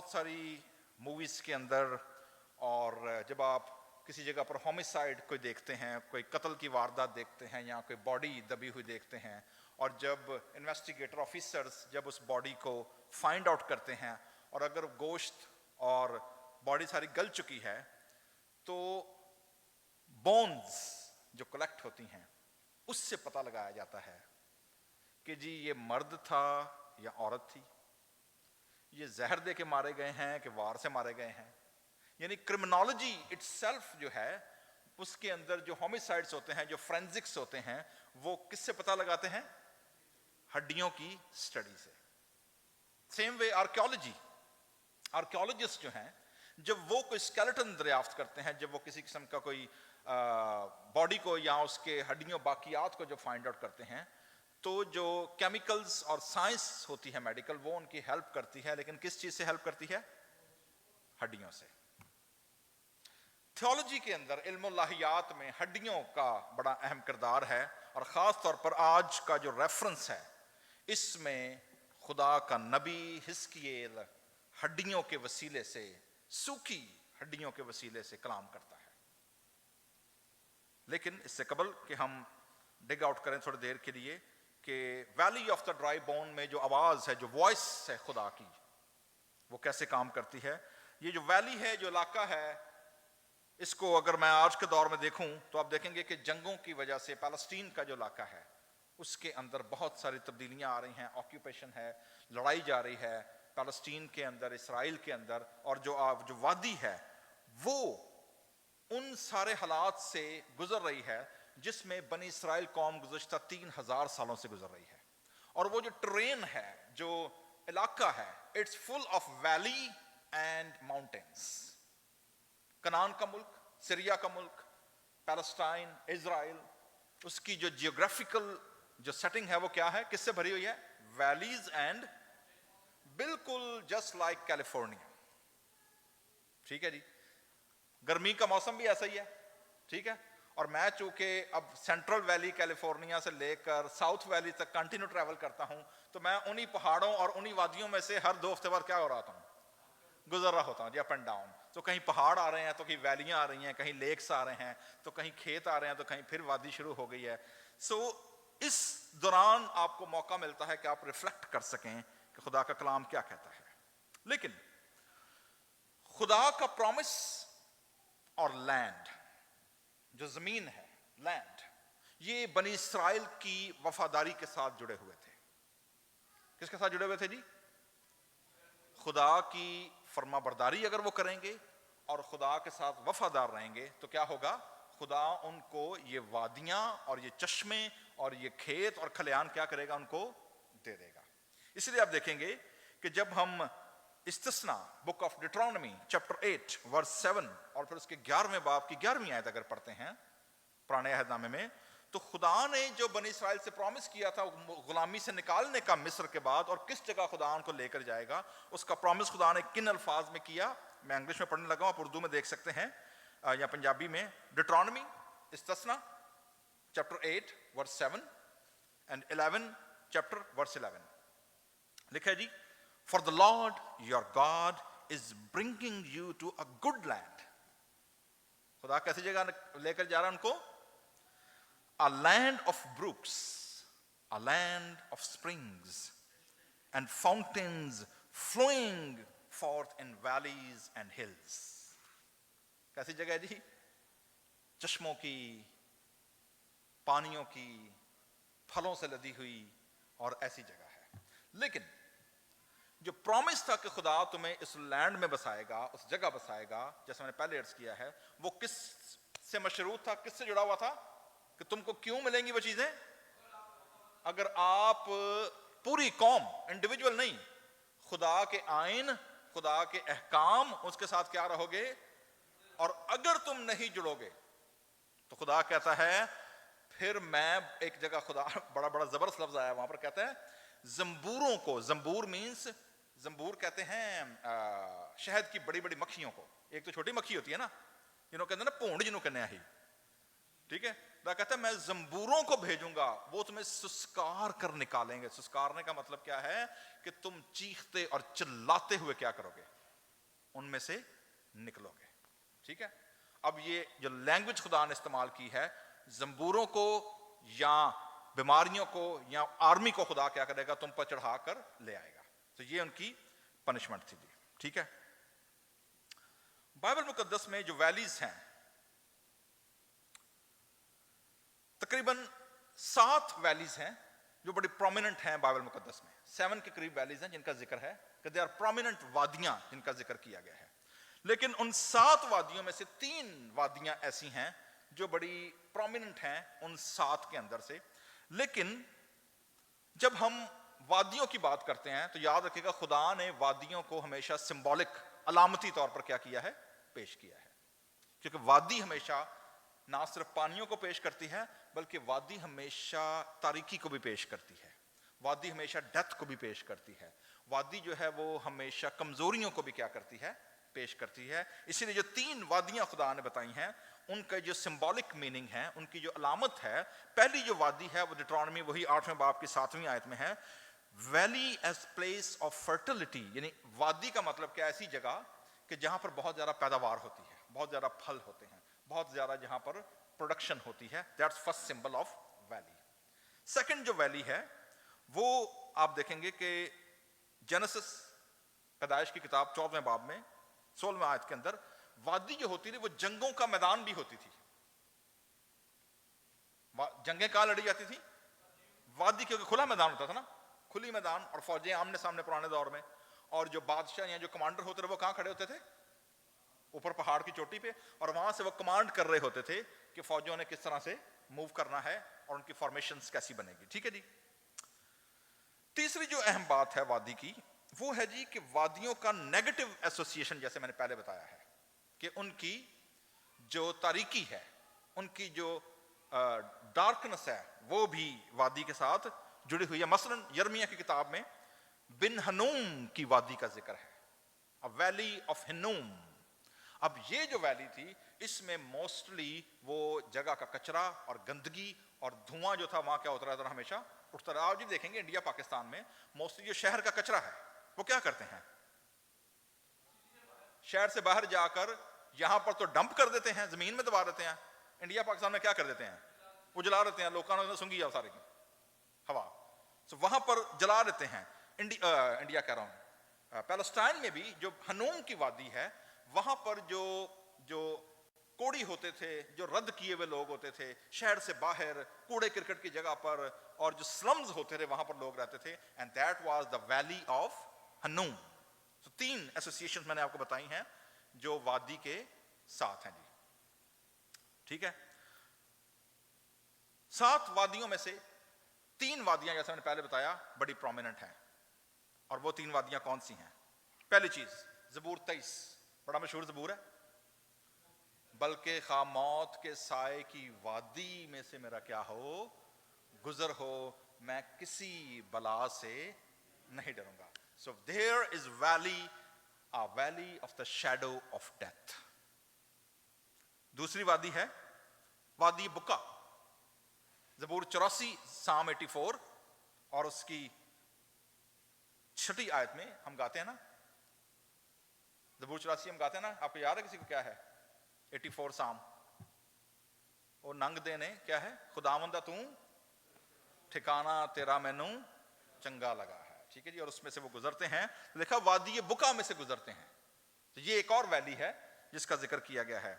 بہت ساری موویز کے اندر اور جب آپ کسی جگہ پر ہومیسائڈ کوئی دیکھتے ہیں، کوئی قتل کی واردات دیکھتے ہیں یا کوئی باڈی دبی ہوئی دیکھتے ہیں، اور جب انویسٹیگیٹر آفیسرز جب اس باڈی کو فائنڈ آؤٹ کرتے ہیں اور اگر گوشت اور باڈی ساری گل چکی ہے تو بونز جو کلیکٹ ہوتی ہیں اس سے پتہ لگایا جاتا ہے کہ جی یہ مرد تھا یا عورت تھی، یہ زہر دے کے مارے گئے ہیں کہ وار سے مارے گئے ہیں. یعنی کرمنالوجی اٹ سیلف جو ہے اس کے اندر جو ہومیسائڈز ہوتے ہیں، جو فرینزکس ہوتے ہیں، وہ کس سے پتہ لگاتے ہیں؟ ہڈیوں کی سٹڈی سے. سیم وے آرکیولوجسٹ جو ہیں جب وہ کوئی اسکیلٹن دریافت کرتے ہیں، جب وہ کسی قسم کا کوئی باڈی کو یا اس کے ہڈیوں باقیات کو جو فائنڈ آؤٹ کرتے ہیں تو جو کیمیکلز اور سائنس ہوتی ہے میڈیکل وہ ان کی ہیلپ کرتی ہے، لیکن کس چیز سے ہیلپ کرتی ہے؟ ہڈیوں سے. تھیولوجی کے اندر علم الہیات میں ہڈیوں کا بڑا اہم کردار ہے، اور خاص طور پر آج کا جو ریفرنس ہے اس میں خدا کا نبی حزقییل ہڈیوں کے وسیلے سے، سوکھی ہڈیوں کے وسیلے سے کلام کرتا ہے. لیکن اس سے قبل کہ ہم ڈگ آؤٹ کریں تھوڑی دیر کے لیے کہ valley of the dry bone میں جو آواز ہے، جو وائس ہے خدا کی، وہ کیسے کام کرتی ہے. یہ جو ویلی ہے، جو علاقہ ہے، اس کو اگر میں آج کے دور میں دیکھوں تو آپ دیکھیں گے کہ جنگوں کی وجہ سے پیلسٹین کا جو علاقہ ہے اس کے اندر بہت ساری تبدیلیاں آ رہی ہیں، آکیوپیشن ہے، لڑائی جا رہی ہے پیلسٹین کے اندر، اسرائیل کے اندر، اور جو وادی ہے وہ ان سارے حالات سے گزر رہی ہے جس میں بنی اسرائیل قوم گزشتہ 3000 سالوں سے گزر رہی ہے. اور وہ جو ٹرین ہے، جو علاقہ ہے، it's full of valley and mountains. Canaan کا ملک، سیریا کا ملک، پیلسٹائن، اسرائیل، اس کی جو جیوگرافیکل جو سیٹنگ ہے وہ کیا ہے؟ کس سے بھری ہوئی ہے؟ ویلیز اینڈ، بالکل جسٹ لائک کیلیفورنیا. ٹھیک ہے جی، گرمی کا موسم بھی ایسا ہی ہے. ٹھیک ہے، اور میں چونکہ اب سینٹرل ویلی کیلیفورنیا سے لے کر ساؤتھ ویلی تک کنٹینیو ٹریول کرتا ہوں تو میں انہی پہاڑوں اور انہی وادیوں میں سے ہر 2 ہفتے بعد کیا ہو رہا ہوں؟ گزر رہا ہوتا ہوں جی، اپ اینڈ ڈاؤن. تو کہیں پہاڑ آ رہے ہیں تو کہیں ویلیاں آ رہی ہیں، کہیں لیکس آ رہے ہیں، تو کہیں کھیت آ رہے ہیں، تو کہیں پھر وادی شروع ہو گئی ہے. سو اس دوران آپ کو موقع ملتا ہے کہ آپ ریفلیکٹ کر سکیں کہ خدا کا کلام کیا کہتا ہے. لیکن خدا کا پرومس اور لینڈ، جو زمین ہے، لینڈ، یہ بنی اسرائیل کی وفاداری کے ساتھ جڑے ہوئے تھے. کس کے ساتھ جڑے ہوئے تھے جی؟ خدا کی فرما برداری اگر وہ کریں گے اور خدا کے ساتھ وفادار رہیں گے تو کیا ہوگا؟ خدا ان کو یہ وادیاں اور یہ چشمے اور یہ کھیت اور کھلیان کیا کرے گا؟ ان کو دے دے گا. اس لیے آپ دیکھیں گے کہ جب ہم استثنا بک آف ڈیٹرانومی چیپٹر 8 ورس 7 اور پھر اس کے 11ویں باب کی 11ویں آیت اگر پڑھتے ہیں پرانے عہد نامے میں، تو خدا نے جو بنی اسرائیل سے پرومس کیا تھا غلامی سے نکالنے کا مصر کے بعد، اور کس جگہ خدا ان کو لے کر جائے گا، اس کا پرومس خدا نے کن الفاظ میں کیا؟ میں انگلش میں پڑھنے لگا ہوں، آپ اردو میں دیکھ سکتے ہیں یا پنجابی میں. ڈیٹرانومی استثنا چیپٹر 8 ورس 7 اینڈ 11 چیپٹر ورس 11 لکھا ہے جی، For the Lord your God is bringing you to a good land. خدا کیسی جگہ لے کر جا رہا ہے ان کو؟ A land of brooks, a land of springs and fountains flowing forth in valleys and hills. کیسی جگہ ہے جی؟ چشموں کی، پانیوں کی، پھلوں سے لدی ہوئی اور ایسی جگہ ہے. لیکن جو پرومس تھا کہ خدا تمہیں اس لینڈ میں بسائے گا، اس جگہ بسائے گا، جیسے میں نے پہلے عرض کیا ہے، وہ کس سے مشروط تھا؟ کس سے جڑا ہوا تھا؟ کہ تم کو کیوں ملیں گی وہ چیزیں؟ اگر آپ پوری قوم، انڈیویجول نہیں، خدا کے آئین، خدا کے احکام، اس کے ساتھ کیا رہو گے. اور اگر تم نہیں جڑو گے تو خدا کہتا ہے پھر میں ایک جگہ، خدا بڑا بڑا زبردست لفظ آیا وہاں پر، کہتا ہے زنبوروں کو، زنبور مینس، زنبور کہتے ہیں شہد کی بڑی بڑی مکھیوں کو. ایک تو چھوٹی مکھی ہوتی ہے نا، جنہوں کہتے ہیں نا پونڈ، جنہوں کہنے آئی، ٹھیک ہے، خدا کہتا ہے میں زنبوروں کو بھیجوں گا، وہ تمہیں سسکار کر نکالیں گے. سسکارنے کا مطلب کیا ہے؟ کہ تم چیختے اور چلاتے ہوئے کیا کرو گے؟ ان میں سے نکلو گے. ٹھیک ہے. اب یہ جو لینگویج خدا نے استعمال کی ہے, زنبوروں کو یا بیماریوں کو یا آرمی کو خدا کیا کرے گا, تم پر چڑھا کر لے آئے گا. تو یہ ان کی پنشمنٹ تھی. ٹھیک ہے. بائبل مقدس میں جو ویلیز ہیں تقریباً 7 ویلیز ہیں جو بڑی پرومیننٹ ہیں بائبل مقدس میں. 7 کے قریب ویلیز ہیں جن کا ذکر ہے کہ دے آر پرومیننٹ وادیاں جن کا ذکر کیا گیا ہے. لیکن ان 7 وادیوں میں سے 3 وادیاں ایسی ہیں جو بڑی پرومیننٹ ہیں ان 7 کے اندر سے. لیکن جب ہم وادیوں کی بات کرتے ہیں تو یاد رکھیے گا خدا نے وادیوں کو ہمیشہ سمبولک, علامتی طور پر کیا کیا ہے, پیش کیا ہے. کیونکہ وادی ہمیشہ نہ صرف پانیوں کو پیش کرتی ہے بلکہ وادی ہمیشہ تاریکی کو بھی پیش کرتی ہے. وادی ہمیشہ ڈیتھ کو بھی پیش کرتی ہے. وادی جو ہے وہ ہمیشہ کمزوریوں کو بھی کیا کرتی ہے, پیش کرتی ہے. اسی لیے جو 3 وادیاں خدا نے بتائی ہیں ان کا جو سمبولک میننگ ہے, ان کی جو علامت ہے, پہلی جو وادی ہے وہ ڈیٹرانومی وہی 8ویں باب کی 7ویں آیت میں ہے, valley as place of fertility. یعنی وادی کا مطلب کیا, ایسی جگہ کہ جہاں پر بہت زیادہ پیداوار ہوتی ہے, بہت زیادہ پھل ہوتے ہیں, بہت زیادہ جہاں پر پروڈکشن ہوتی ہے. That's first symbol of valley. Second جو ویلی ہے وہ آپ دیکھیں گے کہ جینیسس, پیدائش کی کتاب 14ویں باب میں 16ویں آیت کے اندر وادی جو ہوتی تھی وہ جنگوں کا میدان بھی ہوتی تھی. جنگیں کہاں لڑی جاتی تھی, وادی, کیونکہ کھلا میدان ہوتا تھا نا, کھلی میدان, اور فوجیں آمنے سامنے پرانے دور میں. اور جو بادشاہ یا جو کمانڈر ہوتے تھے وہ کہاں کھڑے ہوتے تھے, اوپر پہاڑ کی چوٹی پہ, اور وہاں سے وہ کمانڈ کر رہے ہوتے تھے کہ فوجوں نے کس طرح سے موو کرنا ہے اور ان کی فارمیشنز کیسی بنے گی. ٹھیک ہے جی. تیسری جو اہم بات ہے وادی کی وہ ہے جی کہ وادیوں کا نیگیٹو ایسوسیشن, جیسے میں نے پہلے بتایا ہے کہ ان کی جو تاریکی ہے, ان کی جو ڈارکنس ہے وہ بھی وادی کے ساتھ جڑی ہوئی ہے. مثلا یرمیہ کی کتاب میں بن ہنوم کی وادی کا ذکر ہے, ویلی آف ہنوم. اب یہ جو ویلی تھی اس میں موسٹلی وہ جگہ کا کچرا اور گندگی اور دھواں جو تھا وہاں کیا ہوتا رہتا, ہمیشہ اٹھتا رہا. آپ جی دیکھیں گے انڈیا پاکستان میں موسٹلی جو شہر کا کچرا ہے وہ کیا کرتے ہیں, شہر سے باہر جا کر یہاں پر تو ڈمپ کر دیتے ہیں, زمین میں دبا دیتے ہیں. انڈیا پاکستان میں کیا کر دیتے ہیں, وہ جلا دیتے ہیں. لوگوں نے سنگی سارے کی ہوا, وہاں پر جلا دیتے ہیں. انڈیا کہہ رہا ہوں, پیلسٹائن میں بھی جو ہنوم کی وادی ہے وہاں پر جو کوڑی ہوتے تھے, جو رد کیے ہوئے لوگ ہوتے تھے, شہر سے باہر کوڑے کرکٹ کی جگہ پر, اور جو سلمز ہوتے تھے وہاں پر لوگ رہتے تھے. And that was the valley of Hinnom. 3 association میں نے آپ کو بتائی ہیں جو وادی کے ساتھ ہیں جی. ٹھیک ہے. 7 وادیوں میں سے 3 وادیاں جیسے میں نے پہلے بتایا بڑی پرومیننٹ ہیں. اور وہ 3 وادیاں کون سی ہیں؟ پہلی چیز زبور 23, بڑا مشہور زبور ہے, بلکہ خواہ موت کے سائے کی وادی میں سے میرا کیا ہو, گزر ہو, میں کسی بلا سے نہیں ڈروں گا. So there is valley, a valley of the shadow of death. دوسری وادی ہے وادی بکا, زبور 84 سام 84 اور اس کی 6 آیت میں ہم گاتے ہیں نا, زبور 84 ہم گاتے ہیں نا, آپ کو یاد ہے کسی کو کیا ہے 84 سام, وہ ننگ دینے کیا ہے, خداوندہ تو ٹھکانہ تیرا مینوں چنگا لگا ہے. ٹھیک ہے جی. اور اس میں سے وہ گزرتے ہیں, دیکھا وادی بکا میں سے گزرتے ہیں. تو یہ ایک اور ویلی ہے جس کا ذکر کیا گیا ہے.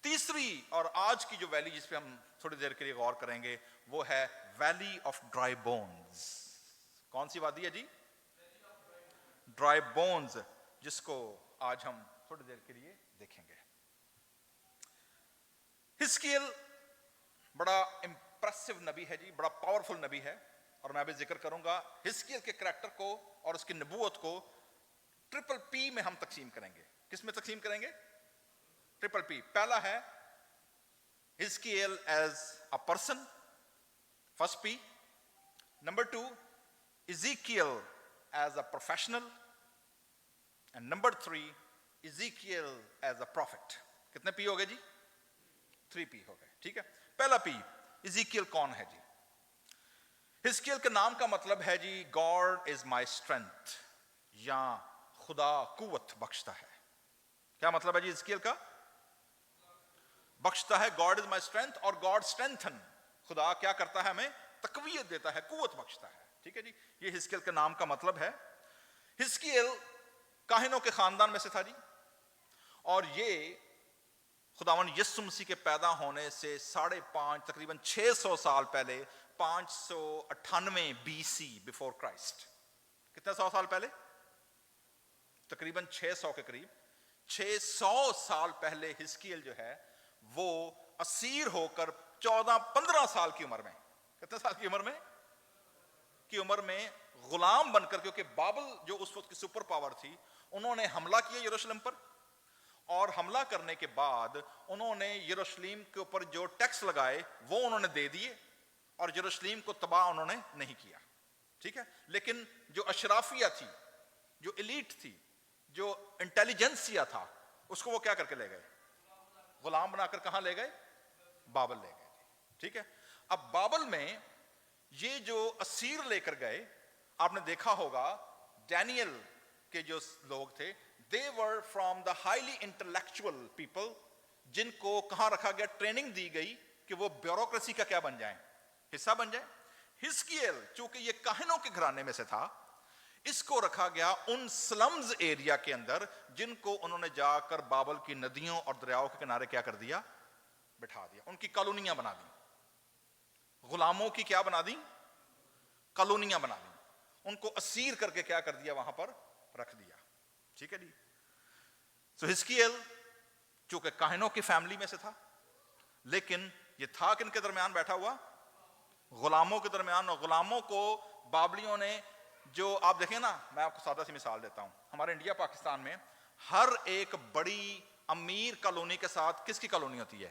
تیسری اور آج کی جو ویلی جس پہ ہم تھوڑی دیر کے لیے غور کریں گے وہ ہے ویلی آف ڈرائی بونز. کون سی وادی ہے جی؟ ڈرائی بونز, جس کو آج ہم تھوڑی دیر کے لیے دیکھیں گے. حزقیل بڑا امپریسو نبی ہے جی, بڑا پاورفل نبی ہے, اور میں ابھی ذکر کروں گا حزقیل کے کریکٹر کو اور اس کی نبوت کو P میں ہم تقسیم کریں گے. کس میں تقسیم کریں گے؟ P. پہلا ہے حزقیل as a person, first P. Number 2 Ezekiel as a professional, and number 3 Ezekiel as a prophet. کتنے P ہو گئے جی؟ 3 P ہو گئے. ٹھیک ہے. پہلا P, Ezekiel کون ہے جی؟ حزقیل کے نام کا مطلب ہے جی God is my strength, یا خدا قوت بخشتا ہے. کیا مطلب ہے جی حزقیل کا؟ بخشتا ہے، گاڈ از مائی اسٹرینتھ، اور گاڈ اسٹرینتھن، خدا کیا کرتا ہے ہمیں تقویت دیتا ہے، قوت بخشتا ہے. ٹھیک ہے جی، یہ حزقیل کے نام کا مطلب ہے. حزقیل کاہنوں کے خاندان میں سے تھا جی، اور یہ خداوند یسوع مسیح کے پیدا ہونے سے 5.5 تقریباً 600 سال پہلے، 598 BC بفور کرائسٹ. کتنے سال پہلے؟ تقریباً 600 کے قریب. 600 سال پہلے حزقیل جو ہے وہ اسیر ہو کر 14-15 سال کی عمر میں، کتنے سال کی عمر میں غلام بن کر، کیونکہ بابل جو اس وقت کی سپر پاور تھی، انہوں نے حملہ کیا یروشلم پر، اور حملہ کرنے کے بعد انہوں نے یروشلم کے اوپر جو ٹیکس لگائے وہ انہوں نے دے دیے، اور یروشلم کو تباہ انہوں نے نہیں کیا. ٹھیک ہے، لیکن جو اشرافیہ تھی، جو ایلیٹ تھی، جو انٹیلیجنسیا تھا، اس کو وہ کیا کر کے لے گئے؟ غلام بنا کر کہاں لے گئے؟ بابل لے گئے. ٹھیک ہے، اب بابل میں یہ جو اسیر لے کر گئے، آپ نے دیکھا ہوگا ڈینیل کے جو لوگ تھے، they were from the highly intellectual people، جن کو کہاں رکھا گیا؟ ٹریننگ دی گئی کہ وہ بیوروکریسی کا کیا بن جائیں؟ حصہ بن جائیں. حزقیل چونکہ یہ کاہنوں کے گھرانے میں سے تھا، اس کو رکھا گیا ان سلمز ایریا کے اندر جن کو انہوں نے جا کر بابل کی ندیوں اور دریاؤں کے کنارے کیا کر دیا؟ بٹھا دیا. ان کی کالونیاں بنا دی، غلاموں کی کیا بنا دی؟ کالونیاں بنا دی. ان کو اسیر کر کے کیا کر دیا؟ وہاں پر رکھ دیا. ٹھیک ہے جی. سو حزقیل چونکہ کاہنوں کی فیملی میں سے تھا، لیکن یہ تھا کن کے درمیان بیٹھا ہوا؟ غلاموں کے درمیان. اور غلاموں کو بابلیوں نے، جو آپ دیکھیں نا، میں آپ کو سادہ سی مثال دیتا ہوں. ہمارے انڈیا پاکستان میں ہر ایک بڑی امیر کالونی کے ساتھ کس کی کالونی ہوتی ہے؟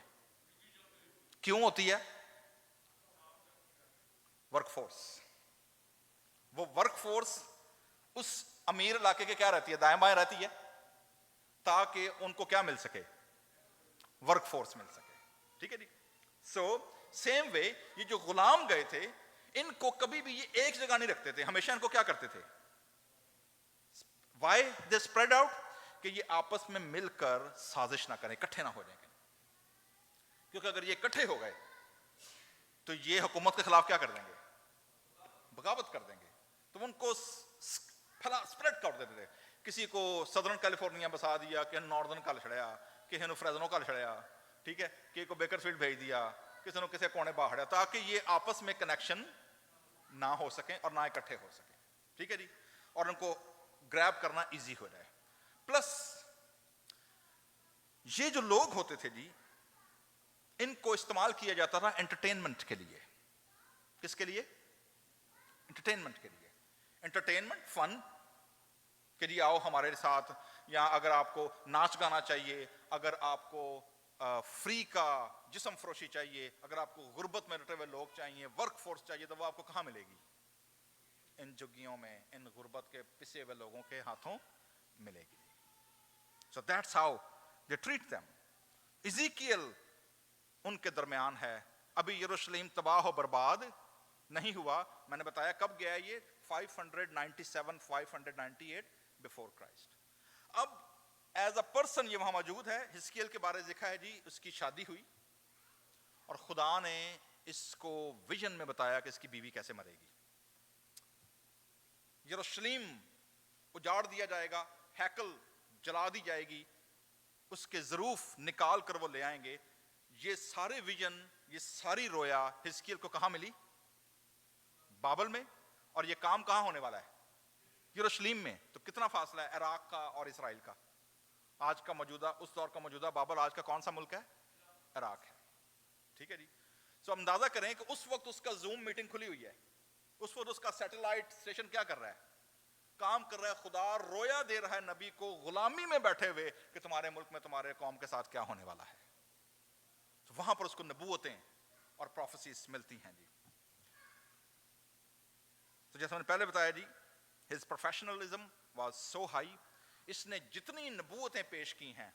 کیوں ہوتی ہے؟ Work force. وہ ورک فورس اس امیر علاقے کے کیا رہتی ہے؟ دائیں بائیں رہتی ہے، تاکہ ان کو کیا مل سکے؟ ورک فورس مل سکے. ٹھیک ہے جی. سو سیم وے یہ جو غلام گئے تھے، ان کو کبھی بھی یہ ایک جگہ نہیں رکھتے تھے، ہمیشہ ان کو کیا کرتے تھے؟ وائی دے اسپریڈ آؤٹ، کہ یہ آپس میں مل کر سازش نہ کریں، اکٹھے نہ ہو جائیں. کیونکہ اگر یہ اکٹھے ہو گئے تو یہ حکومت کے خلاف کیا کر دیں گے؟ بغاوت کر دیں گے. تو ان کو اسپریڈ کر دیتے تھے. کسی کو سدرن کیلیفورنیا بسا دیا، کہ ناردرن کل چھڑیا، کسی نے فریزنو کل چھڑیا. ٹھیک ہے، کہ کو بیکر فیلڈ بھیج دیا، کسی نے کسی کونے باہر، تاکہ یہ آپس میں کنیکشن نہ ہو سکیں اور نہ اکٹھے ہو سکیں. ٹھیک ہے جی. اور ان کو گریب کرنا ایزی ہو جائے. پلس یہ جو لوگ ہوتے تھے جی، ان کو استعمال کیا جاتا تھا انٹرٹینمنٹ کے لیے. کس کے لیے؟ انٹرٹینمنٹ کے لیے. انٹرٹینمنٹ، فن، کہ جی آؤ ہمارے ساتھ، یا اگر آپ کو ناچ گانا چاہیے، اگر آپ کو فری کا جسم فروشی چاہیے، اگر آپ کو غربت میں رٹے ہوئے لوگ چاہیے، ورک فورس چاہیے، تو وہ آپ کو کہاں ملے گی؟ ان جگیوں میں، ان غربت کے پسے ہوئے لوگوں کے ہاتھوں ملے گی. So that's how they treat them. ایزیکیل ان کے درمیان ہے. ابھی یروشلم تباہ و برباد نہیں ہوا. میں نے بتایا کب گیا یہ؟ 597 598 بفور کرائسٹ. اب ایز اے پرسن یہ وہاں موجود ہے. حزقیل کے بارے میں لکھا ہے جی اس کی شادی ہوئی، اور خدا نے اس کو ویژن میں بتایا کہ اس کی بیوی کیسے مرے گی. یروشلم اجاڑ دیا جائے گا، ہیکل جلا دی جائے گی، اس کے ظروف نکال کر وہ لے آئیں گے. یہ سارے ویژن، یہ ساری رویا حزقیل کو کہاں ملی؟ بابل میں. اور یہ کام کہاں ہونے والا ہے؟ یروشلم میں. تو کتنا فاصلہ ہے عراق کا اور اسرائیل کا؟ آج کا موجودہ، اس دور کا موجودہ بابل آج کا کون سا ملک ہے؟ عراق ہے. ٹھیک ہے جی. سو اندازہ کریں کہ اس وقت اس کا زوم میٹنگ کھلی ہوئی ہے، اس وقت اس کا سیٹلائٹ اسٹیشن کیا کر رہا ہے؟ کام کر رہا ہے. خدا رویا دے رہا ہے نبی کو غلامی میں بیٹھے ہوئے کہ تمہارے ملک میں تمہارے قوم کے ساتھ کیا ہونے والا ہے. تو وہاں پر اس کو نبوتیں اور پروفیسیز ملتی ہیں جی. تو جیسے میں نے پہلے بتایا جی، his professionalism was so high. اس نے جتنی نبوتیں پیش کی ہیں،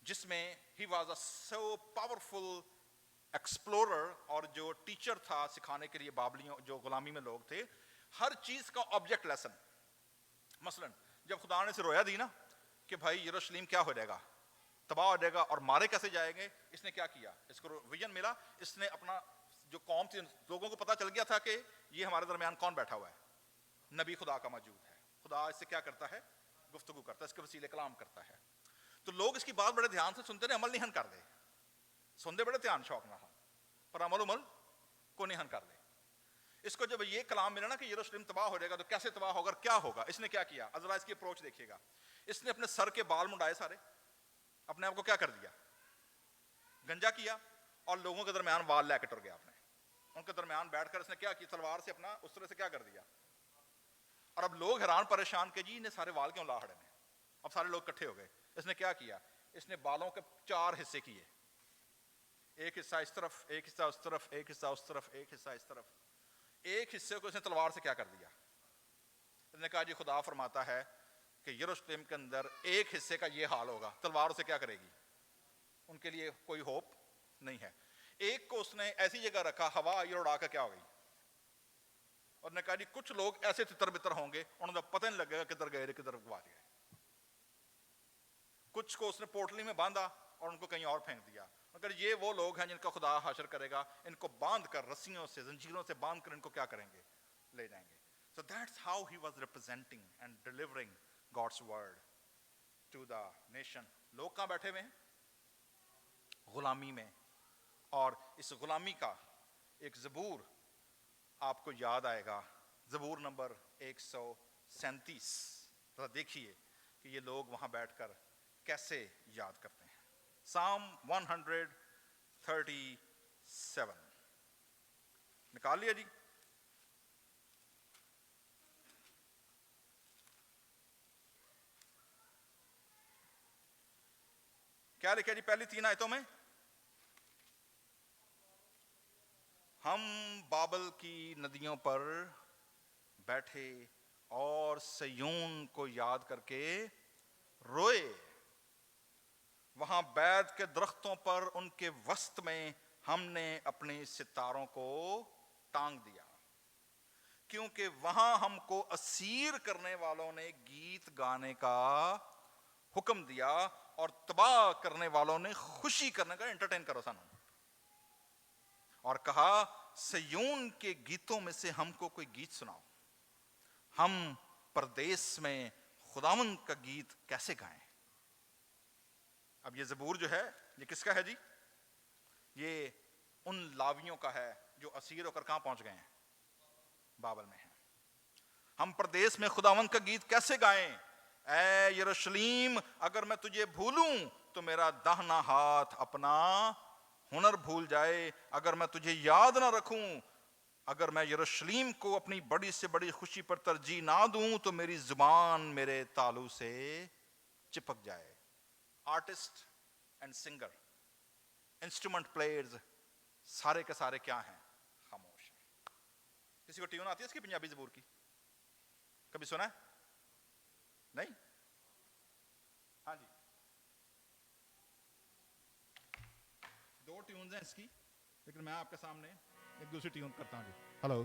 جس میں he was a so powerful explorer، اور جو ٹیچر تھا سکھانے کے لیے بابلیوں جو غلامی میں لوگ تھے، ہر چیز کا آبجیکٹ لیسن. مثلا جب خدا نے سے رویا دی نا، کہ بھائی یروشلم کیا ہو جائے گا, تباہ ہو جائے گا, اور مارے کیسے جائیں گے. اس نے کیا کیا, اس کو ویژن ملا, اس نے اپنا جو قوم تھی, لوگوں کو پتا چل گیا تھا کہ یہ ہمارے درمیان کون بیٹھا ہوا ہے, نبی خدا کا موجود ہے. خدا اس سے کیا کرتا ہے, گفتگو کرتا ہے, اس کے وسیلے کلام کرتا ہے. تو لوگ اس کی بات بڑے دھیان سے سنتے رہے, عمل نہیں کر دے, سنتے بڑے دھیان شوق نہ ہو, پر عمل کو نہیں کر دے. اس کو جب یہ کلام ملا نا کہ یروشلم تباہ ہو جائے گا, تو کیسے تباہ ہوگا, کیا ہوگا, اس نے کیا کیا. ذرا اس کی اپروچ دیکھیے گا. اس نے اپنے سر کے بال منڈائے سارے, اپنے آپ کو کیا کر دیا, گنجا کیا, اور لوگوں کے درمیان وال لے کے ٹر گیا. اپنے ان کے درمیان بیٹھ کر اس نے کیا کیا, تلوار سے اپنا اس طرح سے کیا کر دیا. اور اب لوگ حیران پریشان کہ جی انہیں سارے وال کیوں لاہڑے نے. اب سارے لوگ اکٹھے ہو گئے. اس نے کیا کیا, اس نے بالوں کے 4 حصے کیے, ایک حصہ اس طرف, ایک حصہ اس طرف, ایک حصہ اس طرف, ایک حصہ اس طرف. ایک حصے کو اس نے تلوار سے کیا کر دیا. اس نے کہا جی خدا فرماتا ہے کہ یروشلم کے اندر ایک حصے کا یہ حال ہوگا, تلوار اسے کیا کرے گی, ان کے لیے کوئی ہوپ نہیں ہے. ایک کو اس نے ایسی جگہ رکھا, ہوا آئی اور اڑا کر کیا ہو گئی. اور نے کہا جی کچھ لوگ ایسے تتر بتر ہوں گے, انہوں نے پتہ نہیں لگے گا کدھر گئے کدھر گواچ گئے. کچھ کو اس نے پوٹلی میں باندھا اور ان کو کہیں اور پھینک دیا. مگر یہ وہ لوگ ہیں جن کا خدا حشر کرے گا, ان کو باندھ کر رسیوں سے, زنجیروں سے باندھ کر ان کو کیا کریں گے, لے جائیں گے. So that's how he was representing and delivering God's word to the nation. لوگ کہاں بیٹھے ہوئے ہیں, غلامی میں. اور اس غلامی کا ایک زبور آپ کو یاد آئے گا, زبور نمبر 137. ذرا دیکھیے کہ یہ لوگ وہاں بیٹھ کر کیسے یاد کرتے ہیں. Psalm 137 نکال لیا جی. کیا لکھا جی پہلی 3 آیتوں میں, ہم بابل کی ندیوں پر بیٹھے اور سیون کو یاد کر کے روئے, وہاں بیت کے درختوں پر ان کے وسط میں ہم نے اپنے ستاروں کو ٹانگ دیا, کیونکہ وہاں ہم کو اسیر کرنے والوں نے گیت گانے کا حکم دیا, اور تباہ کرنے والوں نے خوشی کرنے کا, انٹرٹین کرو سانو, اور کہا سیون کے گیتوں میں سے ہم کو کوئی گیت سناؤ, ہم پردیس میں خداوند کا گیت کیسے گائیں. اب یہ زبور جو ہے یہ کس کا ہے جی, یہ ان لاویوں کا ہے جو اسیر ہو کر کہاں پہنچ گئے ہیں, بابل میں ہیں. ہم پردیس میں خداوند کا گیت کیسے گائیں, اے یروشلیم اگر میں تجھے بھولوں تو میرا داہنا ہاتھ اپنا ہنر بھول جائے, اگر میں تجھے یاد نہ رکھوں, اگر میں یروشلیم کو اپنی بڑی سے بڑی خوشی پر ترجیح نہ دوں تو میری زبان میرے تالو سے چپک جائے. Artist and singer, instrument players سارے کے سارے کیا ہیں, خاموش ہیں. کسی کو ٹیون آتی ہے اس کی پنجابی زبور کی, کبھی سنا ہے نہیں؟ ہاں جی 2 ٹیونز ہیں اس کی, لیکن میں آپ کے سامنے ایک دوسری ٹیون کرتا ہوں جی. ہلو,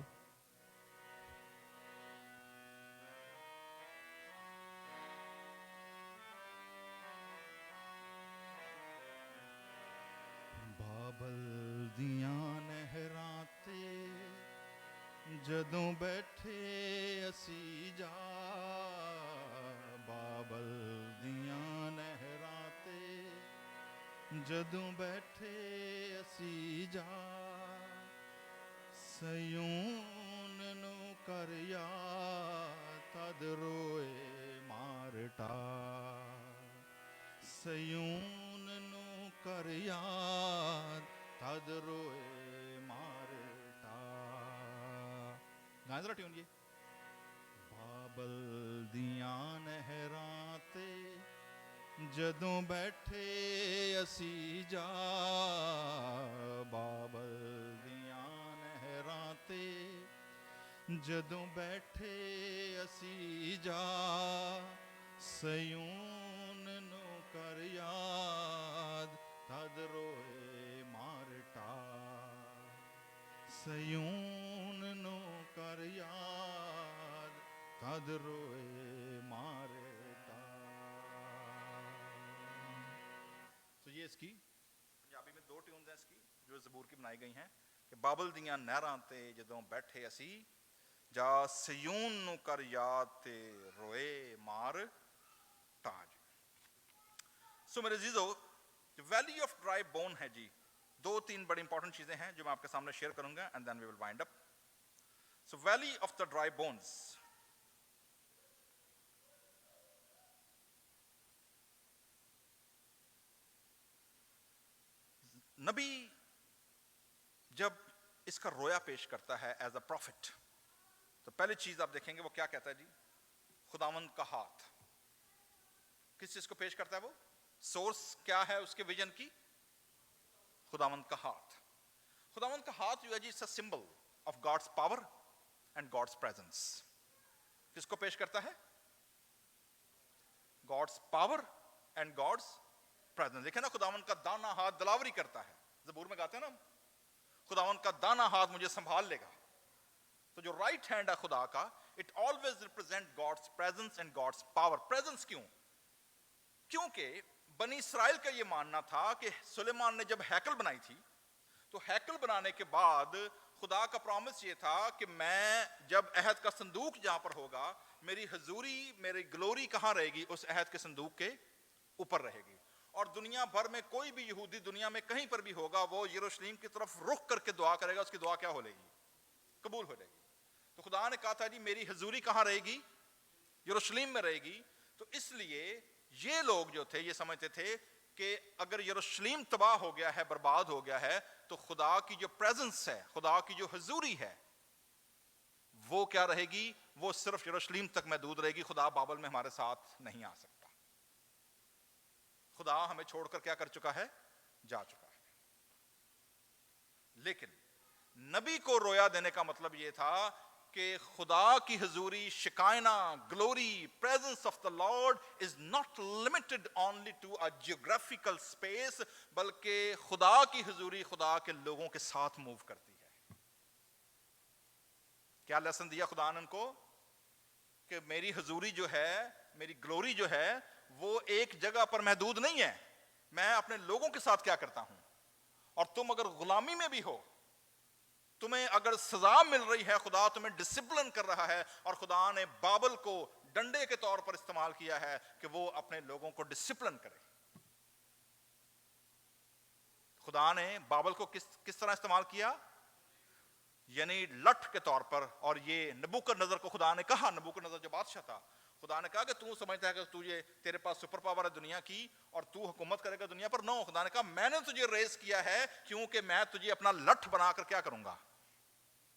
بابل دیاں نہراں تے جدوں بیٹھے اسی جا, بابل دیاں نہراں تے جدوں بیٹھے اسی جا, سیون نو کر یاد تد روئے مارٹا, سیون نو کر یاد تد روئے مارٹا. گائیں ذرا ٹیون یہ, بابل دیاں نہراں تے جدوں بیٹھے اسی جا, بابل دیاں نہراں تے جدوں بیٹھے اسی جا, سیون نو کر یاد تد روئے مارٹا, سیون نو کر یاد تد روئے مارٹا. ہے اس کی. ਪੰਜਾਬੀ میں 2 ਟਿਊਨਸ ہیں اس کی جو ਜ਼ਬੂਰ کی بنائی گئی ہیں کہ ਬਾਬਲ ਦੀਆਂ ਨਹਿਰਾਂ ਤੇ ਜਦੋਂ ਬੈਠੇ ਅਸੀਂ ਜਾ ਸਿਯੂਨ ਨੂੰ ਕਰ ਯਾਦ ਤੇ ਰੋਏ ਮਾਰ ਤਾਜ. سو میرے عزیزو جو ویلی آف ڈرائی بون ہے جی 2-3 بڑی امپورٹنٹ چیزیں ہیں جو میں آپ کے سامنے شیئر کروں گا and then we will wind up. So valley of the dry bones. نبی جب اس کا رویا پیش کرتا ہے ایز اے پروفٹ تو پہلی چیز آپ دیکھیں گے وہ کیا کہتا ہے جی؟ خداوند کا ہاتھ. کس چیز کو پیش کرتا ہے وہ؟ سورس کیا ہے اس کے ویژن کی؟ خداوند کا ہاتھ. خداوند کا ہاتھ جو ہے جی it's a symbol of God's power and God's presence. کس کو پیش کرتا ہے؟ God's power and God's presence. دیکھیں نا خداوند کا دانا ہاتھ دلاوری کرتا ہے. زبور میں گاتے ہیں نا خداوند کا دانا ہاتھ مجھے سنبھال لے گا. تو جو رائٹ ہینڈ ہے خدا کا it always represent God's presence and God's power. Presence کیوں؟ کیونکہ بنی اسرائیل کا یہ ماننا تھا کہ سلیمان نے جب ہیکل بنائی تھی تو ہیکل بنانے کے بعد خدا کا پرامس یہ تھا کہ میں جب عہد کا صندوق جہاں پر ہوگا میری حضوری میری گلوری کہاں رہے گی؟ اس عہد کے صندوق کے اوپر رہے گی. اور دنیا بھر میں کوئی بھی یہودی دنیا میں کہیں پر بھی ہوگا وہ یروشلیم کی طرف رخ کر کے دعا کرے گا, اس کی دعا کیا ہو لے گی؟ قبول ہو جائے گی. تو خدا نے کہا تھا جی میری حضوری کہاں رہے گی؟ یروشلیم میں رہے گی. تو اس لیے یہ لوگ جو تھے یہ سمجھتے تھے کہ اگر یروشلیم تباہ ہو گیا ہے برباد ہو گیا ہے تو خدا کی جو پریزنس ہے خدا کی جو حضوری ہے وہ کیا رہے گی؟ وہ صرف یروشلیم تک محدود رہے گی. خدا بابل میں ہمارے ساتھ نہیں آ سکتا. خدا ہمیں چھوڑ کر کیا کر چکا ہے؟ جا چکا ہے. لیکن نبی کو رویا دینے کا مطلب یہ تھا کہ خدا کی حضوری Shekinah glory presence of the Lord is not limited only to a geographical space بلکہ خدا کی حضوری خدا کے لوگوں کے ساتھ موو کرتی ہے. کیا لیسن دیا خدا نے ان کو؟ کہ میری حضوری جو ہے میری گلوری جو ہے وہ ایک جگہ پر محدود نہیں ہے. میں اپنے لوگوں کے ساتھ کیا کرتا ہوں. اور تم اگر غلامی میں بھی ہو تمہیں اگر سزا مل رہی ہے خدا تمہیں ڈسپلن کر رہا ہے. اور خدا نے بابل کو ڈنڈے کے طور پر استعمال کیا ہے کہ وہ اپنے لوگوں کو ڈسپلن کرے. خدا نے بابل کو کس طرح استعمال کیا؟ یعنی لٹھ کے طور پر. اور یہ نبوکدنضر کو خدا نے کہا, نبوکدنضر جو بادشاہ تھا, خدا نے کہا کہ تو سمجھتا ہے کہ تیرے پاس سپر پاور ہے دنیا کی اور تو حکومت کرے گا دنیا پر. نو, خدا نے کہا میں نے تجھے ریز کیا ہے کیونکہ میں تجھے اپنا لٹھ بنا کر کیا کروں گا؟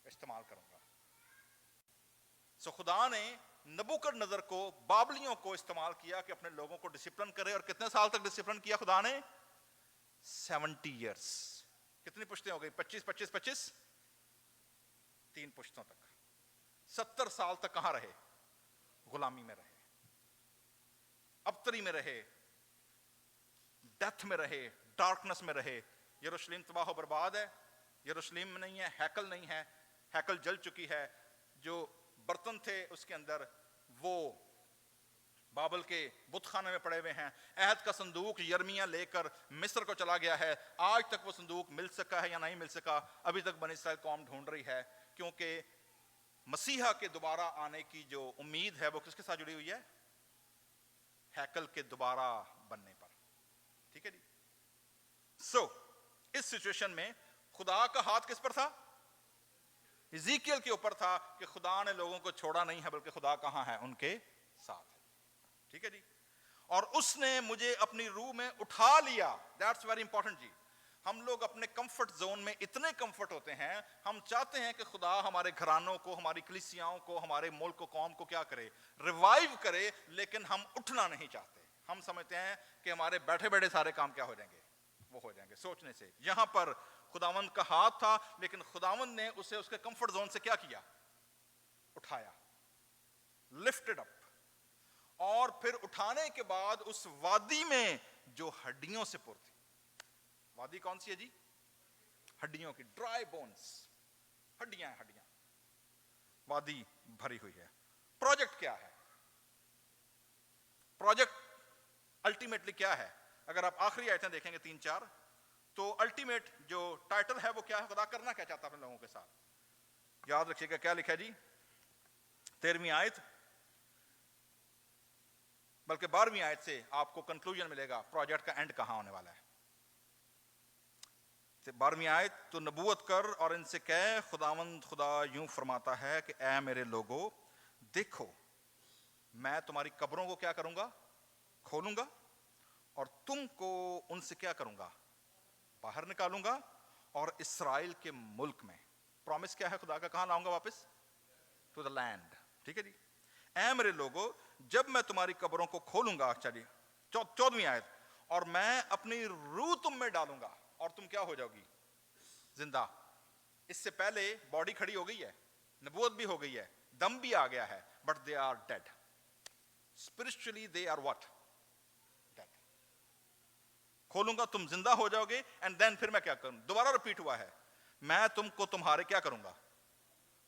استعمال کروں گا. سو خدا نے نبوکدنضر کو بابلیوں کو استعمال کیا کہ اپنے لوگوں کو ڈسپلن کرے. اور کتنے سال تک ڈسپلن کیا خدا نے؟ 70 ایئرس. کتنی پشتیں ہو گئی؟ 25 3 پشتوں تک. 70 سال تک کہاں رہے؟ غلامی میں رہے, ابتری میں رہے, ڈیتھ میں رہے, ڈارکنس میں رہے. یروشلیم تباہ و برباد ہے, یروشلیم میں نہیں ہے, ہیکل نہیں ہے, ہیکل جل چکی ہے. جو برتن تھے اس کے اندر وہ بابل کے بت خانے میں پڑے ہوئے ہیں. عہد کا صندوق یرمیہ لے کر مصر کو چلا گیا ہے. آج تک وہ صندوق مل سکا ہے یا نہیں مل سکا ابھی تک بنی اسرائیل قوم ڈھونڈ رہی ہے, کیونکہ مسیحا کے دوبارہ آنے کی جو امید ہے وہ کس کے ساتھ جڑی ہوئی ہے؟ ہیکل کے دوبارہ بننے پر. ٹھیک ہے جی. سو اس سچویشن میں خدا کا ہاتھ کس پر تھا؟ ایزیکیل کے اوپر تھا کہ خدا نے لوگوں کو چھوڑا نہیں ہے بلکہ خدا کہاں ہے؟ ان کے ساتھ ہے. ٹھیک ہے جی. اور اس نے مجھے اپنی روح میں اٹھا لیا. دیٹس ویری امپورٹنٹ جی. ہم لوگ اپنے کمفرٹ زون میں اتنے کمفرٹ ہوتے ہیں, ہم چاہتے ہیں کہ خدا ہمارے گھرانوں کو, ہماری کلیسیاؤں کو, ہمارے ملک کو, قوم کو کیا کرے؟ ریوائیو کرے. لیکن ہم اٹھنا نہیں چاہتے. ہم سمجھتے ہیں کہ ہمارے بیٹھے بیٹھے سارے کام کیا ہو جائیں گے؟ وہ ہو جائیں گے سوچنے سے. یہاں پر خداوند کا ہاتھ تھا لیکن خداوند نے اسے اس کے کمفرٹ زون سے کیا کیا؟ اٹھایا, لفٹڈ اپ. اور پھر اٹھانے کے بعد اس وادی میں جو ہڈیوں سے پر تھی. وادی کون سی ہے جی؟ ہڈیوں کی, ڈرائی بونز. ہڈیاں ہیں, ہڈیاں. وادی بھری ہوئی ہے. پروجیکٹ کیا ہے؟ پروجیکٹ الٹیمیٹلی کیا ہے؟ اگر آپ آخری آیتیں دیکھیں گے 3-4 تو الٹیمیٹ جو ٹائٹل ہے وہ کیا ہے؟ خدا کرنا کیا چاہتا ہے اپنے لوگوں کے ساتھ؟ یاد رکھیے گا کیا لکھا ہے جی 13ویں آیت، بلکہ 12ویں آیت سے آپ کو کنکلوژن ملے گا پروجیکٹ کا اینڈ کہاں ہونے والا ہے. 12ویں آیت، تو نبوت کر اور ان سے کہے خداوند خدا یوں فرماتا ہے کہ اے میرے لوگو دیکھو میں تمہاری قبروں کو کیا کروں گا؟ کھولوں گا، اور تم کو ان سے کیا کروں گا؟ باہر نکالوں گا، اور اسرائیل کے ملک میں پرومس کیا ہے خدا کا؟ کہاں لاؤں گا واپس؟ To the land. ٹھیک ہے جی. اے میرے لوگو جب میں تمہاری قبروں کو کھولوں گا، چلیے 14ویں آیت، اور میں اپنی روح تم میں ڈالوں گا اور تم کیا ہو جاؤ گی؟ زندہ. اس سے پہلے باڈی کھڑی ہو گئی ہے، نبوت بھی ہو گئی ہے، دم بھی آ گیا ہے، but they are dead. Spiritually they are what? Dead. کھولوں گا تم زندہ ہو جاؤ گے، اینڈ دین پھر میں کیا کروں؟ دوبارہ رپیٹ ہوا ہے، میں تم کو تمہارے کیا کروں گا؟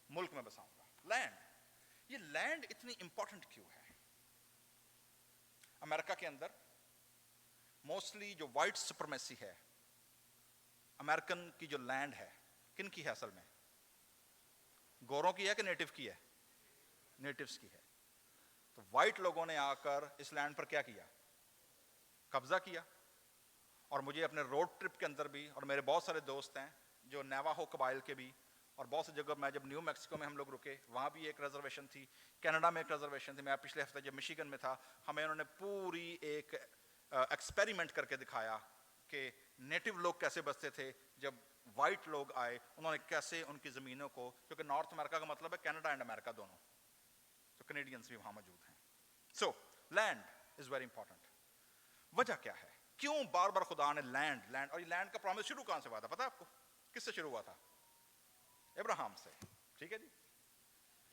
ملک میں بساؤں گا. لینڈ. یہ لینڈ اتنی امپورٹنٹ کیوں ہے؟ امریکہ کے اندر موسٹلی جو وائٹ سپرمیسی ہے، امریکن کی جو لینڈ ہے کن کی ہے اصل میں؟ گوروں کی ہے کہ نیٹو کی ہے؟ نیٹوز کی ہے. تو وائٹ لوگوں نے آ کر اس لینڈ پر کیا کیا؟ قبضہ کیا. اور مجھے اپنے روڈ ٹرپ کے اندر بھی، اور میرے بہت سارے دوست ہیں جو نیواہو قبائل کے بھی، اور بہت سی جگہ میں جب نیو میکسیکو میں ہم لوگ رکے وہاں بھی ایک ریزرویشن تھی، کینیڈا میں ایک ریزرویشن تھی. میں پچھلے ہفتے جب مشیگن میں تھا ہمیں انہوں نے پوری ایک ایکسپیریمنٹ کر کے دکھایا کہ نیٹو لوگ کیسے بستے تھے جب وائٹ لوگ آئے، انہوں نے کیسے ان کی زمینوں کو، کیونکہ نارتھ امریکہ کا مطلب ہے کینیڈا اینڈ امریکہ دونوں، تو کینیڈینس بھی وہاں موجود ہیں. سو لینڈ از ویری امپورٹنٹ. وجہ کیا ہے؟ کیوں بار بار خدا نے لینڈ لینڈ؟ اور یہ لینڈ کا پرومس شروع کہاں سے ہوا تھا پتا ہے آپ کو؟ کس سے شروع ہوا تھا؟ ابراہیم سے. ٹھیک ہے جی.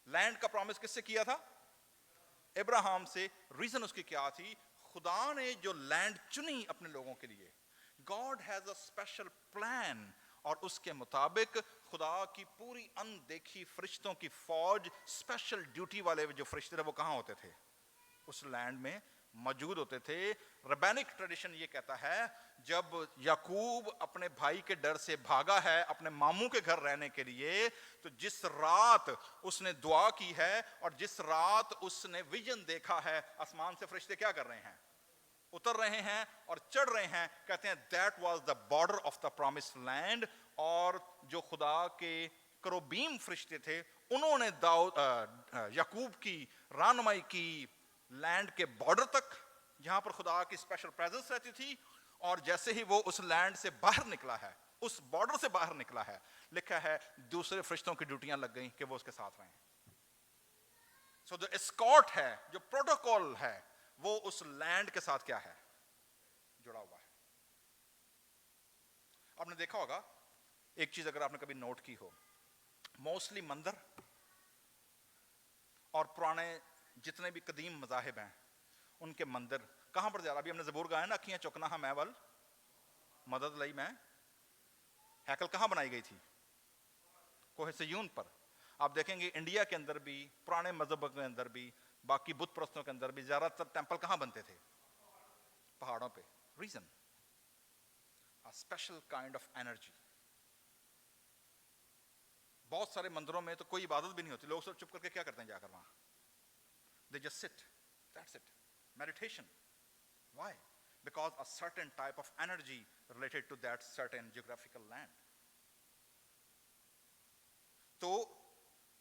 لینڈ کا پرومس کس سے کیا تھا؟ ابراہیم سے. ریزن اس کی کیا تھی؟ خدا نے جو لینڈ چنی اپنے لوگوں کے لیے، God has a special plan, اور اس کے مطابق خدا کی پوری اندیکھی فرشتوں کی فوج، اسپیشل ڈیوٹی والے جو فرشتے تھے وہ کہاں ہوتے تھے؟ اس لینڈ میں موجود ہوتے تھے. ربینک ٹریڈیشن یہ کہتا ہے جب یعقوب اپنے بھائی کے ڈر سے بھاگا ہے اپنے ماموں کے گھر رہنے کے لیے، تو جس رات اس نے دعا کی ہے اور جس رات اس نے ویژن دیکھا ہے، آسمان سے فرشتے کیا کر رہے ہیں؟ اتر رہے ہیں اور چڑھ رہے ہیں. کہتے ہیں that was the border of the promised land. اور جو خدا کے کروبیم فرشتے تھے انہوں نے یعقوب کی رہنمائی کی لینڈ کے بارڈر تک جہاں پر خدا کی اسپیشل پریزنس رہتی تھی. اور جیسے ہی وہ اس لینڈ سے باہر نکلا ہے، اس بارڈر سے باہر نکلا ہے، لکھا ہے دوسرے فرشتوں کی ڈیوٹیاں لگ گئیں کہ وہ اس کے ساتھ رہیں. سو جو اسکارٹ ہے، جو پروٹوکول ہے، وہ اس لینڈ کے ساتھ کیا ہے؟ جڑا ہوا ہے. آپ نے دیکھا ہوگا ایک چیز اگر آپ نے کبھی نوٹ کی ہو، موسٹلی مندر اور پرانے جتنے بھی قدیم مذاہب ہیں ان کے مندر کہاں پر جا رہا؟ ابھی ہم نے زبور گایا نا، اکھیاں چکنا ہاں میں ول مدد لئی میں. ہیکل کہاں بنائی گئی تھی؟ کوہ سیون پر. آپ دیکھیں گے انڈیا کے اندر بھی، پرانے مذہب کے اندر بھی، باقی بت پرستوں کے اندر بھی زیادہ تر ٹیمپل کہاں بنتے تھے؟ پہاڑوں پہ. Reason special kind of energy. بہت سارے مندروں میں تو کوئی عبادت بھی نہیں ہوتی، لوگ سب چپ کر کے کیا کرتے ہیں جا کر وہاں؟ They just sit. That's it. Meditation. Why? Because a certain type of energy related to that certain geographical land. تو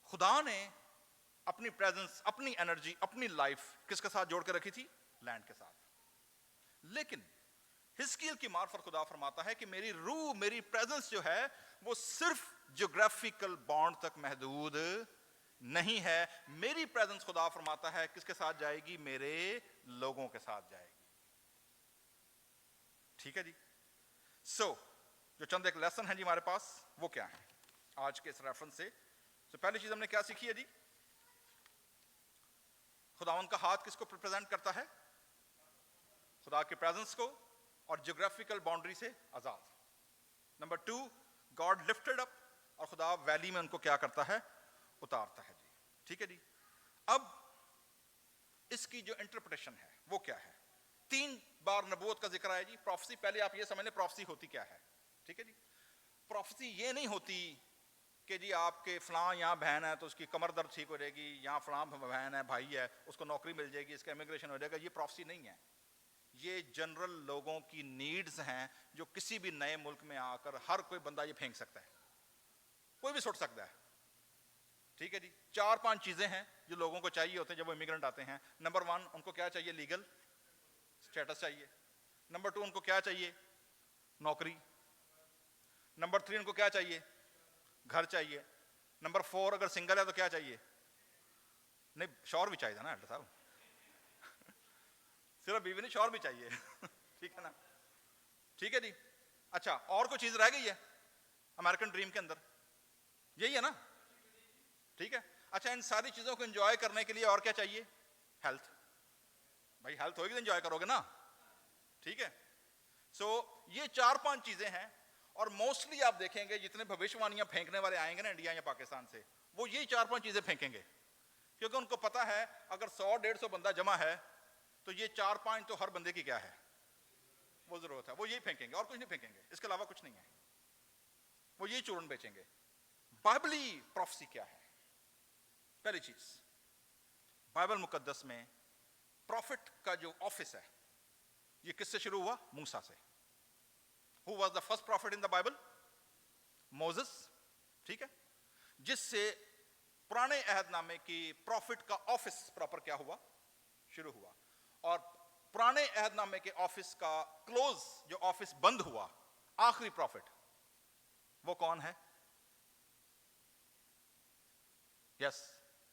خدا نے اپنی پریزنس، اپنی انرجی، اپنی لائف کس کے ساتھ جوڑ کے رکھی تھی؟ لینڈ کے ساتھ. لیکن حزقیل کی معرفت خدا فرماتا ہے کہ میری روح، میری پریزنس جو ہے وہ صرف جیوگرافیکل بانڈ تک محدود نہیں ہے. میری پریزنس خدا فرماتا ہے کس کے ساتھ جائے گی؟ میرے لوگوں کے ساتھ جائے گی. ٹھیک ہے جی. سو جو چند ایک لیسن ہیں جی ہمارے پاس وہ کیا ہیں آج کے اس ریفرنس سے؟ تو پہلی چیز ہم نے کیا سیکھی ہے جی؟ خداوند کا ہاتھ کس کو ریپرزینٹ کرتا ہے؟ خدا کی پریزنس کو، اور جیوگرافیکل باؤنڈری سے آزاد. نمبر 2، گاڈ لفٹڈ اپ، اور خدا ویلی میں ان کو کیا کرتا ہے؟ اتارتا ہے جی. ٹھیک ہے جی. اب اس کی جو انٹرپریٹیشن ہے وہ کیا ہے؟ 3 بار نبوت کا ذکر آیا جی. پروفیسی, پہلے آپ یہ سمجھ لیں پروفیسی ہوتی کیا ہے. ٹھیک ہے جی. پروفیسی یہ نہیں ہوتی کہ جی آپ کے فلاں یہاں بہن ہے تو اس کی کمر درد ٹھیک ہو جائے گی, یہاں فلاں بہن ہے, بھائی ہے, اس کو نوکری مل جائے گی, اس کا امیگریشن ہو جائے گا. یہ پروفیسی نہیں ہے. یہ جنرل لوگوں کی نیڈز ہیں جو کسی بھی نئے ملک میں آ کر ہر کوئی بندہ یہ پھینک سکتا ہے, کوئی بھی سوچ سکتا ہے. ٹھیک ہے جی. 4-5 چیزیں ہیں جو لوگوں کو چاہیے ہوتے ہیں جب وہ امیگرنٹ آتے ہیں. نمبر 1, ان کو کیا چاہیے؟ لیگل اسٹیٹس چاہیے. نمبر 2, ان کو کیا چاہیے؟ نوکری. نمبر 3, ان کو کیا چاہیے؟ گھر چاہیے. نمبر 4, اگر سنگل ہے تو کیا چاہیے؟ نہیں, شوہر بھی چاہیے نا ڈاکٹر صاحب, صرف بیوی نہیں, شوہر بھی چاہیے. ٹھیک ہے نا. ٹھیک ہے جی. اچھا, اور کوئی چیز رہ گئی ہے امریکن ڈریم کے اندر؟ یہی ہے نا. ٹھیک ہے. اچھا, ان ساری چیزوں کو انجوائے کرنے کے لیے اور کیا چاہیے؟ ہیلتھ. بھائی ہیلتھ ہوگی تو انجوائے کرو گے نا. ٹھیک ہے. سو یہ 4-5 چیزیں ہیں, اور موسٹلی آپ دیکھیں گے جتنے بھوشوانیاں پھینکنے والے آئیں گے نا انڈیا یا پاکستان سے, وہ یہی 4-5 چیزیں پھینکیں گے, کیونکہ ان کو پتا ہے اگر 100-150 بندہ جمع ہے تو یہ 4-5 تو ہر بندے کی کیا ہے, وہ ضرورت ہے. وہ یہی پھینکیں گے اور کچھ نہیں پھینکیں گے, اس کے علاوہ کچھ نہیں ہے. وہ یہی چورن بیچیں گے. بائبلی پروفیسی کیا ہے؟ پہلی چیز, بائبل مقدس میں پروفٹ کا جو آفس ہے یہ کس سے شروع ہوا؟ موسیٰ سے. Who was the first prophet in the Bible? Moses. ٹھیک ہے. جس سے پرانے عہد نامے کی پروفٹ کا آفس پراپر کیا ہوا؟ شروع ہوا. اور پرانے عہد نامے کے آفس کا کلوز جو آفس بند ہوا, آخری پروفٹ, وہ کون ہے؟ یس,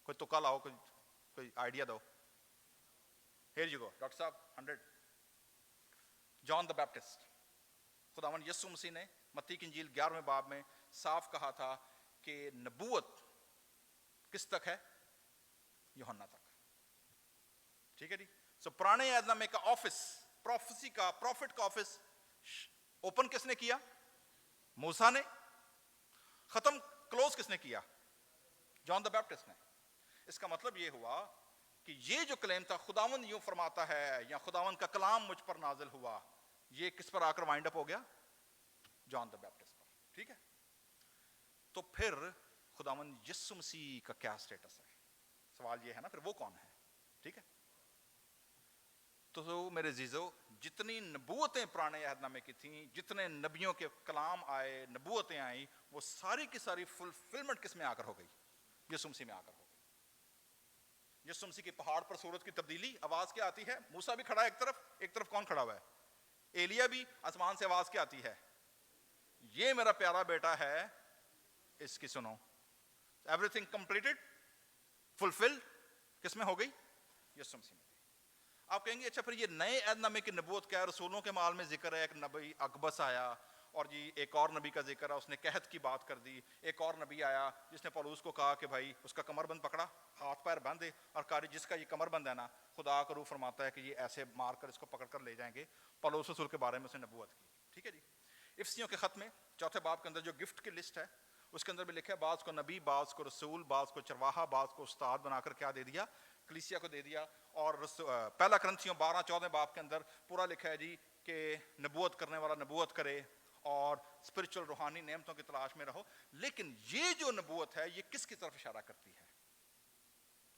کوئی تکا لاؤ, کوئی آئیڈیا دو. Here you go, ڈاکٹر صاحب 100. John the Baptist. خداوند یسوع مسیح نے متی کی انجیل 11ویں باب میں صاف کہا تھا کہ نبوت کس تک ہے؟ یوحنا تک. ٹھیک ہے جی. سو پرانے عہد نامے کا آفس, پروفیسی کا, پروفٹ کا آفس اوپن کس نے کیا؟ موسیٰ نے. ختم کلوز کس نے کیا؟ جان دا بیپٹسٹ نے. اس کا مطلب یہ ہوا کہ یہ جو کلیم تھا خداوند یوں فرماتا ہے یا خداوند کا کلام مجھ پر نازل ہوا, یہ کس پر آ کر وائنڈ اپ ہو گیا؟ جان دا بیپٹسٹ پر. ٹھیک ہے. تو پھر خداوند یسوع مسیح کا کیا سٹیٹس ہے؟ سوال یہ ہے نا, پھر وہ کون ہے؟ ٹھیک ہے. تو میرے عزیزو, جتنی نبوتیں پرانے عہد نامے کی تھیں, جتنے نبیوں کے کلام آئے, نبوتیں آئیں, وہ ساری کی ساری فلفلمنٹ کس میں آ کر ہو گئی؟ یسوع مسیح میں آ کر ہو گئی. یسوع مسیح کی پہاڑ پر صورت کی تبدیلی, آواز کیا آتی ہے؟ موسیٰ بھی کھڑا ہے ایک طرف کون کھڑا ہوا ہے؟ ایلیا بھی. آسمان سے آواز کیا آتی ہے؟ یہ میرا پیارا بیٹا ہے, اس کی سنو. ایوری تھنگ کمپلیٹڈ, فلفلڈ, کس میں ہو گئی؟ یسوع مسیح میں. آپ کہیں گے اچھا پھر یہ نئے عہد نامے کی نبوت کیا ہے؟ رسولوں کے مال میں ذکر ہے, ایک نبی اقبس آیا, اور جی ایک اور نبی کا ذکر ہے, اس نے قحط کی بات کر دی. ایک اور نبی آیا جس نے پولوس کو کہا کہ بھائی اس کا کمر بند پکڑا, ہاتھ پیر باندھے, اور کہا جس کا یہ کمر بند ہے نا, خدا کا روح فرماتا ہے کہ یہ ایسے مار کر اس کو پکڑ کر لے جائیں گے. پولوس رسول کے بارے میں اس نے نبوت کی. ٹھیک ہے جی. افسیوں کے خط میں 4 باب کے اندر جو گفٹ کی لسٹ ہے اس کے اندر بھی لکھا ہے, بعض کو نبی, بعض کو رسول, بعض کو چرواہا, بعض کو استاد بنا کر کیا دے دیا؟ کلیسیا کو دے دیا. اور پہلا کرنتھیوں 12-14 باب کے اندر پورا لکھا ہے جی کہ نبوت کرنے والا نبوت کرے اور اسپرچل روحانی نعمتوں کی تلاش میں رہو. لیکن یہ جو نبوت ہے یہ کس کی طرف اشارہ کرتی ہے؟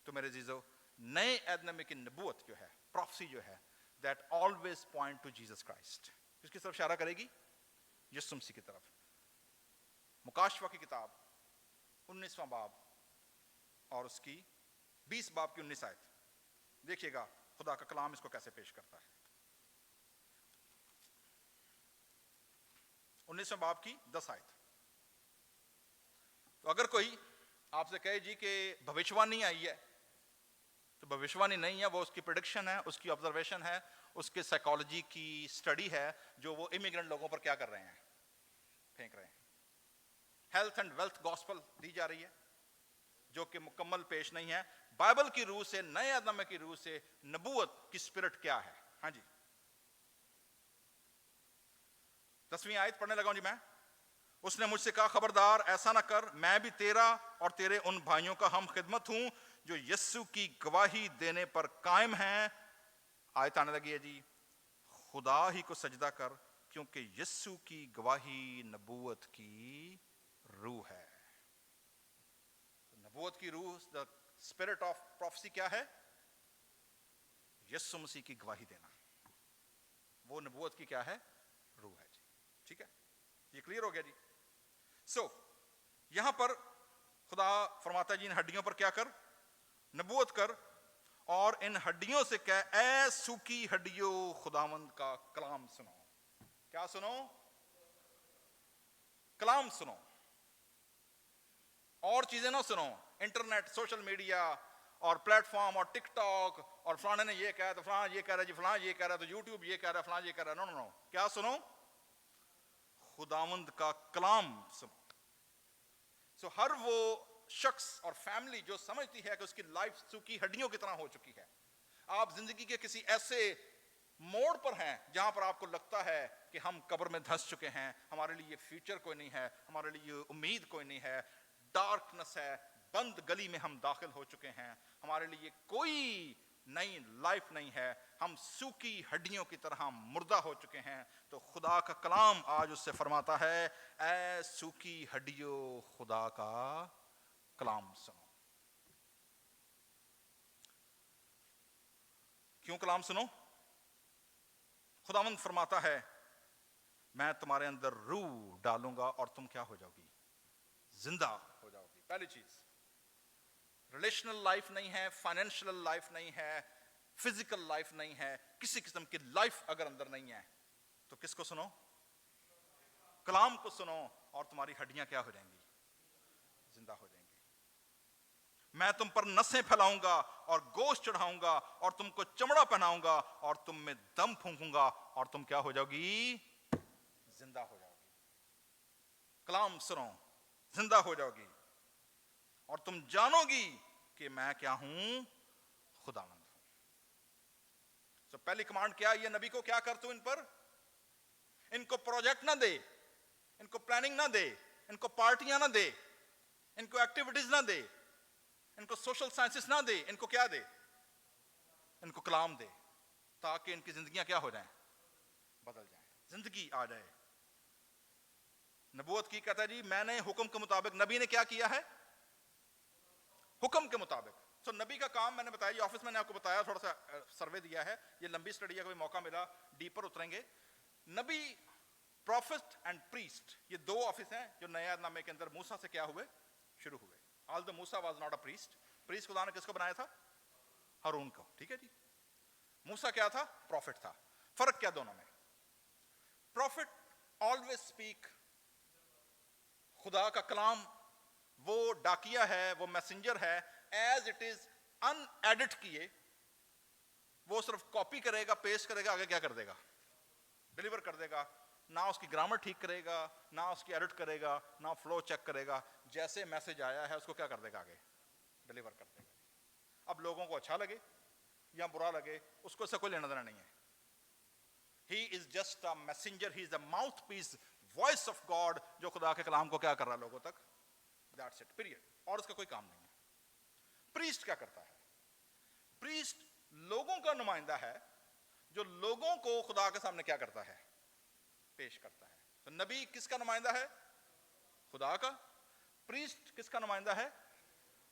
تو میرے عزیزو, نئے عہد نامے کی نبوت جو ہے, پروفیسی جو ہے, that always point to Jesus Christ. کس کی طرف اشارہ کرے گی؟ یسوع مسیح کی طرف. مکاشفہ کی کتاب 19واں باب اور اس کی 20 باب کی 19 آیت دیکھیے گا خدا کا کلام اس کو کیسے پیش کرتا ہے. 19واں باب کی 10 آیت. تو اگر کوئی آپ سے کہے جی کہ بھوشوانی آئی ہے, تو بھوشوانی نہیں ہے, وہ اس کی پریڈکشن ہے, اس کی آبزرویشن ہے, اس کے سائیکالوجی کی سٹڈی ہے جو وہ امیگرنٹ لوگوں پر کیا کر رہے ہیں؟ پھینک رہے ہیں. ہیلتھ اینڈ ویلتھ گاسپل دی جا رہی ہے جو کہ مکمل پیش نہیں ہے. بائبل کی روح سے, نئے عہد نامے کی روح سے نبوت کی سپرٹ کیا ہے؟ ہاں جی 10ویں آیت پڑھنے لگا ہوں جی میں. اس نے مجھ سے کہا, خبردار ایسا نہ کر, میں بھی تیرا اور تیرے ان بھائیوں کا ہم خدمت ہوں جو یسوع کی گواہی دینے پر قائم ہیں. آیت آنے لگی ہے جی, خدا ہی کو سجدہ کر کیونکہ یسوع کی گواہی نبوت کی روح ہے. نبوت کی روح, the spirit of prophecy کیا ہے؟ یسوع مسیح کی گواہی دینا. وہ نبوت کی کیا ہے؟ روح ہے جی. ٹھیک ہے, یہ کلیئر ہو گیا جی. سو یہاں پر خدا فرماتا ہے جی ان ہڈیوں پر کیا کر؟ نبوت کر, اور ان ہڈیوں سے کہہ اے سوکھی ہڈیوں خداوند کا کلام سنو. کیا سنو؟ کلام سنو, اور چیزیں نہ سنو. انٹرنیٹ, سوشل میڈیا اور پلیٹ فارم اور ٹک ٹاک اور فلاں نے یہ کہا تو فلاں یہ کہہ رہا جی, فلاں یہ کہہ رہا تو یوٹیوب یہ کہہ رہا, فلاں یہ کہہ رہا. نو نو نو, کیا سنو؟ خداوند کا کلام سنو. سو ہر وہ شخص اور فیملی جو سمجھتی ہے کہ اس کی لائف سوکھی ہڈیوں کی طرح ہو چکی ہے, آپ زندگی کے کسی ایسے موڑ پر ہیں جہاں پر آپ کو لگتا ہے کہ ہم قبر میں دھنس چکے ہیں, ہمارے لیے فیوچر کوئی نہیں ہے, ہمارے لیے امید کوئی نہیں ہے, ڈارکنس ہے, بند گلی میں ہم داخل ہو چکے ہیں, ہمارے لیے کوئی نئی لائف نہیں ہے, ہم سوکھی ہڈیوں کی طرح مردہ ہو چکے ہیں, تو خدا کا کلام آج اس سے فرماتا ہے اے سوکھی ہڈیوں خدا کا کلام سنو. کیوں کلام سنو؟ خداوند فرماتا ہے میں تمہارے اندر روح ڈالوں گا اور تم کیا ہو جاؤ گی؟ زندہ ہو جاؤ گی. پہلی چیز, ریلیشنل لائف نہیں ہے, فائنینشیل لائف نہیں ہے, فزیکل لائف نہیں ہے, کسی قسم کی لائف اگر اندر نہیں ہے تو کس کو سنو؟ کلام کو سنو, اور تمہاری ہڈیاں کیا ہو جائیں گی؟ زندہ ہو جائیں گی. میں تم پر نسیں پھیلاؤں گا اور گوشت چڑھاؤں گا اور تم کو چمڑا پہناؤں گا اور تم میں دم پھونکوں گا اور تم کیا ہو جاؤ گی؟ زندہ ہو جاؤ گی. کلام سنو, زندہ ہو جاؤ گی, اور تم جانو گی کہ میں کیا ہوں؟ خداوند ہوں. تو پہلی کمانڈ کیا؟ یہ نبی کو کیا کر تو ان پر, ان کو پروجیکٹ نہ دے, ان کو پلاننگ نہ دے, ان کو پارٹیاں نہ دے, ان کو ایکٹیویٹیز نہ دے, ان کو سوشل سائنسز نہ دے, ان کو کیا دے؟ ان کو کلام دے, تاکہ ان کی زندگیاں کیا ہو جائیں؟ بدل جائیں, زندگی آ جائے. نبوت کی کہتا ہے جی میں نے حکم کے مطابق, نبی نے کیا کیا ہے؟ حکم کے مطابق. سو نبی کا کام میں نے بتایا, یہ آفس میں نے آپ کو بتایا, تھوڑا سا سروے دیا ہے, یہ لمبی سٹڈی ہے, کوئی موقع ملا ڈیپر اتریں گے. نبی, پروفٹ اینڈ پریسٹ, یہ دو آفس ہیں جو نئے عہد نامے کے اندر موسیٰ سے کیا ہوئے؟ شروع ہوئے. although Musa was not a priest, priest خدا نے کس کو بنایا تھا؟ ہارون کو. ٹھیک ہے جی. موسیٰ کیا تھا؟ پروفٹ تھا. فرق کیا دونوں میں؟ پروفٹ always speak خدا کا کلام, وہ ڈاکیا ہے, وہ میسنجر ہے, as it is in edit کیے, وہ صرف کاپی کرے گا, پیسٹ کرے گا, آگے کیا کر دے گا؟ ڈیلیور کر دے گا. نہ اس کی گرامر ٹھیک کرے گا, نہ اس کی ایڈٹ کرے گا, نہ فلو چیک کرے گا, جیسے میسج آیا ہے اس کو کیا کر دے گا؟ آگے ڈیلیور کر دے گا. اب لوگوں کو اچھا لگے یا برا لگے اس کو اس سے کوئی لینا دینا نہیں ہے. He is just a messenger, he is a mouthpiece, voice of God, جو خدا کے کلام کو کیا کر رہا ہے لوگوں تک. That's it, period. اور اس کا کوئی کام نہیں ہے. پریسٹ کیا کرتا ہے؟ پریسٹ لوگوں کا نمائندہ ہے جو لوگوں کو خدا کے سامنے کیا کرتا ہے؟ پیش کرتا ہے. تو نبی کس کا نمائندہ ہے؟ خدا کا. پریسٹ کس کا نمائندہ ہے؟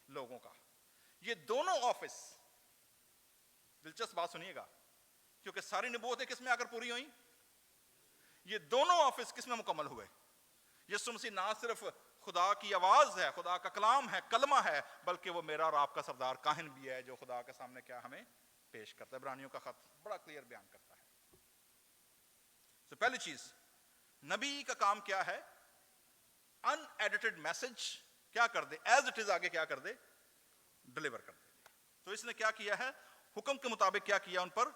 لوگوں کا. یہ دونوں آفس, دلچسپ بات سنیے گا, کیونکہ ساری نبوتیں کس میں آ کر پوری ہوئیں؟ یہ دونوں آفس کس میں مکمل ہوئے؟ یسوع مسیح نہ صرف خدا کی آواز ہے, خدا کا کلام ہے, کلمہ ہے, بلکہ وہ میرا اور آپ کا سردار کاہن بھی ہے جو خدا کے سامنے کیا ہمیں پیش کرتا ہے. عبرانیوں کا خط بڑا کلیئر بیان کرتا ہے. تو پہلی چیز, نبی کا کام کیا ہے؟ ان ایڈیٹڈ میسج کیا کر دے, ایز اٹ از, آگے کیا کر دے؟ ڈیلیور کر دے. تو اس نے کیا کیا ہے؟ حکم کے مطابق کیا کیا؟ ان پر